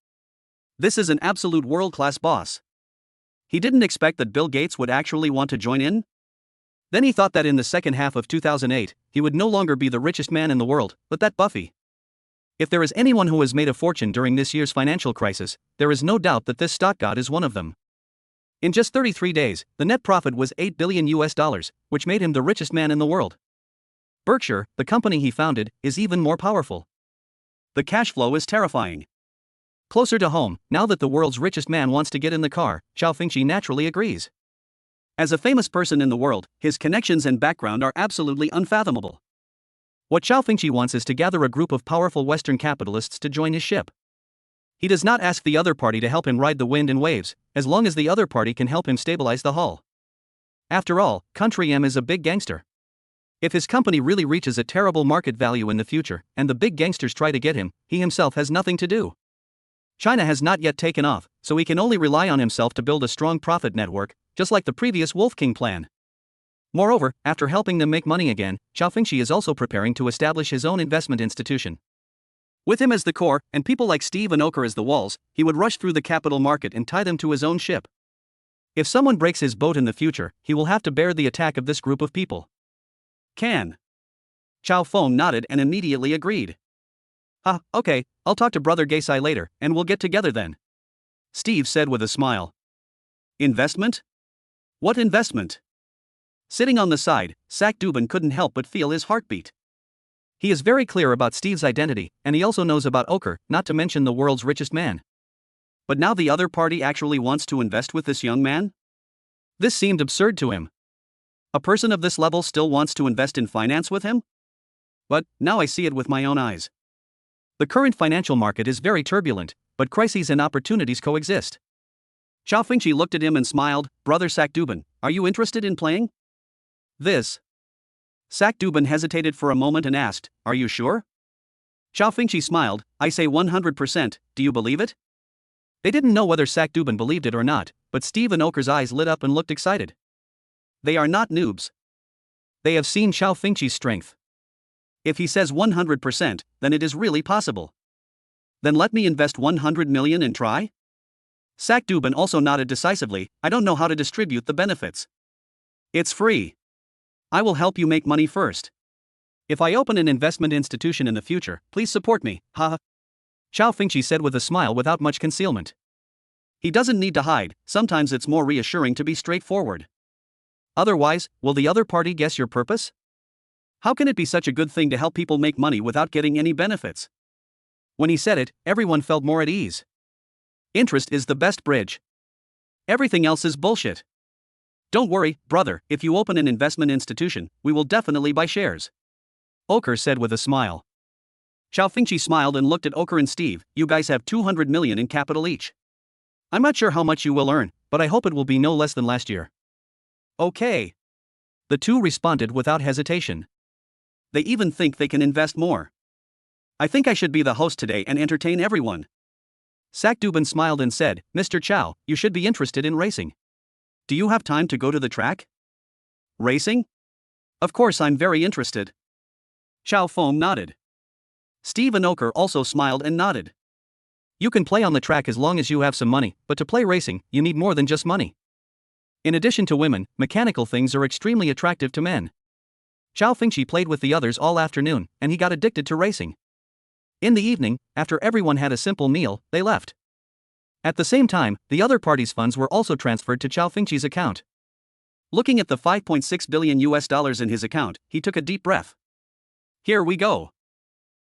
This is an absolute world-class boss. He didn't expect that Bill Gates would actually want to join in. Then he thought that in the second half of 2008, he would no longer be the richest man in the world, but that Buffy. If there is anyone who has made a fortune during this year's financial crisis, there is no doubt that this stock god is one of them. In just 33 days, the net profit was $8 billion, which made him the richest man in the world. Berkshire, the company he founded, is even more powerful. The cash flow is terrifying. Closer to home, now that the world's richest man wants to get in the car, Cao Fengqi naturally agrees. As a famous person in the world, his connections and background are absolutely unfathomable. What Cao Fengqi wants is to gather a group of powerful Western capitalists to join his ship. He does not ask the other party to help him ride the wind and waves, as long as the other party can help him stabilize the hull. After all, Country M is a big gangster. If his company really reaches a terrible market value in the future, and the big gangsters try to get him, he himself has nothing to do. China has not yet taken off, so he can only rely on himself to build a strong profit network, just like the previous Wolf King plan. Moreover, after helping them make money again, Cao Fengqi is also preparing to establish his own investment institution. With him as the core, and people like Steve and Oker as the walls, he would rush through the capital market and tie them to his own ship. If someone breaks his boat in the future, he will have to bear the attack of this group of people. Can. Cao Feng nodded and immediately agreed. Okay, I'll talk to Brother Gaisai later, and we'll get together then. Steve said with a smile. Investment? What investment? Sitting on the side, Sack Dubin couldn't help but feel his heartbeat. He is very clear about Steve's identity, and he also knows about Oker, not to mention the world's richest man. But now the other party actually wants to invest with this young man? This seemed absurd to him. A person of this level still wants to invest in finance with him? But now I see it with my own eyes. The current financial market is very turbulent, but crises and opportunities coexist. Cao Fengqi looked at him and smiled. Brother Sack Dubin, are you interested in playing? This. Sack Dubin hesitated for a moment and asked, are you sure? Cao Fengqi smiled. I say 100%, do you believe it? They didn't know whether Sack Dubin believed it or not, but Steve and Oker's eyes lit up and looked excited. They are not noobs. They have seen Cao Fengqi's strength. If he says 100%, then it is really possible. Then let me invest 100 million and try? Sack Dubin also nodded decisively. I don't know how to distribute the benefits. It's free. I will help you make money first. If I open an investment institution in the future, please support me, haha. Cao Fengqi said with a smile without much concealment. He doesn't need to hide, sometimes it's more reassuring to be straightforward. Otherwise, will the other party guess your purpose? How can it be such a good thing to help people make money without getting any benefits? When he said it, everyone felt more at ease. Interest is the best bridge. Everything else is bullshit. Don't worry, brother, if you open an investment institution, we will definitely buy shares. Oker said with a smile. Cao Fengqi smiled and looked at Oker and Steve. You guys have 200 million in capital each. I'm not sure how much you will earn, but I hope it will be no less than last year. Okay. The two responded without hesitation. They even think they can invest more. I think I should be the host today and entertain everyone. Sack Dubin smiled and said, Mr. Cao, you should be interested in racing. Do you have time to go to the track? Racing? Of course I'm very interested. Cao Feng nodded. Steve Anoker also smiled and nodded. You can play on the track as long as you have some money, but to play racing, you need more than just money. In addition to women, mechanical things are extremely attractive to men. Cao Fengqi played with the others all afternoon, and he got addicted to racing. In the evening, after everyone had a simple meal, they left. At the same time, the other party's funds were also transferred to Cao Fengqi's account. Looking at the $5.6 billion in his account, he took a deep breath. Here we go.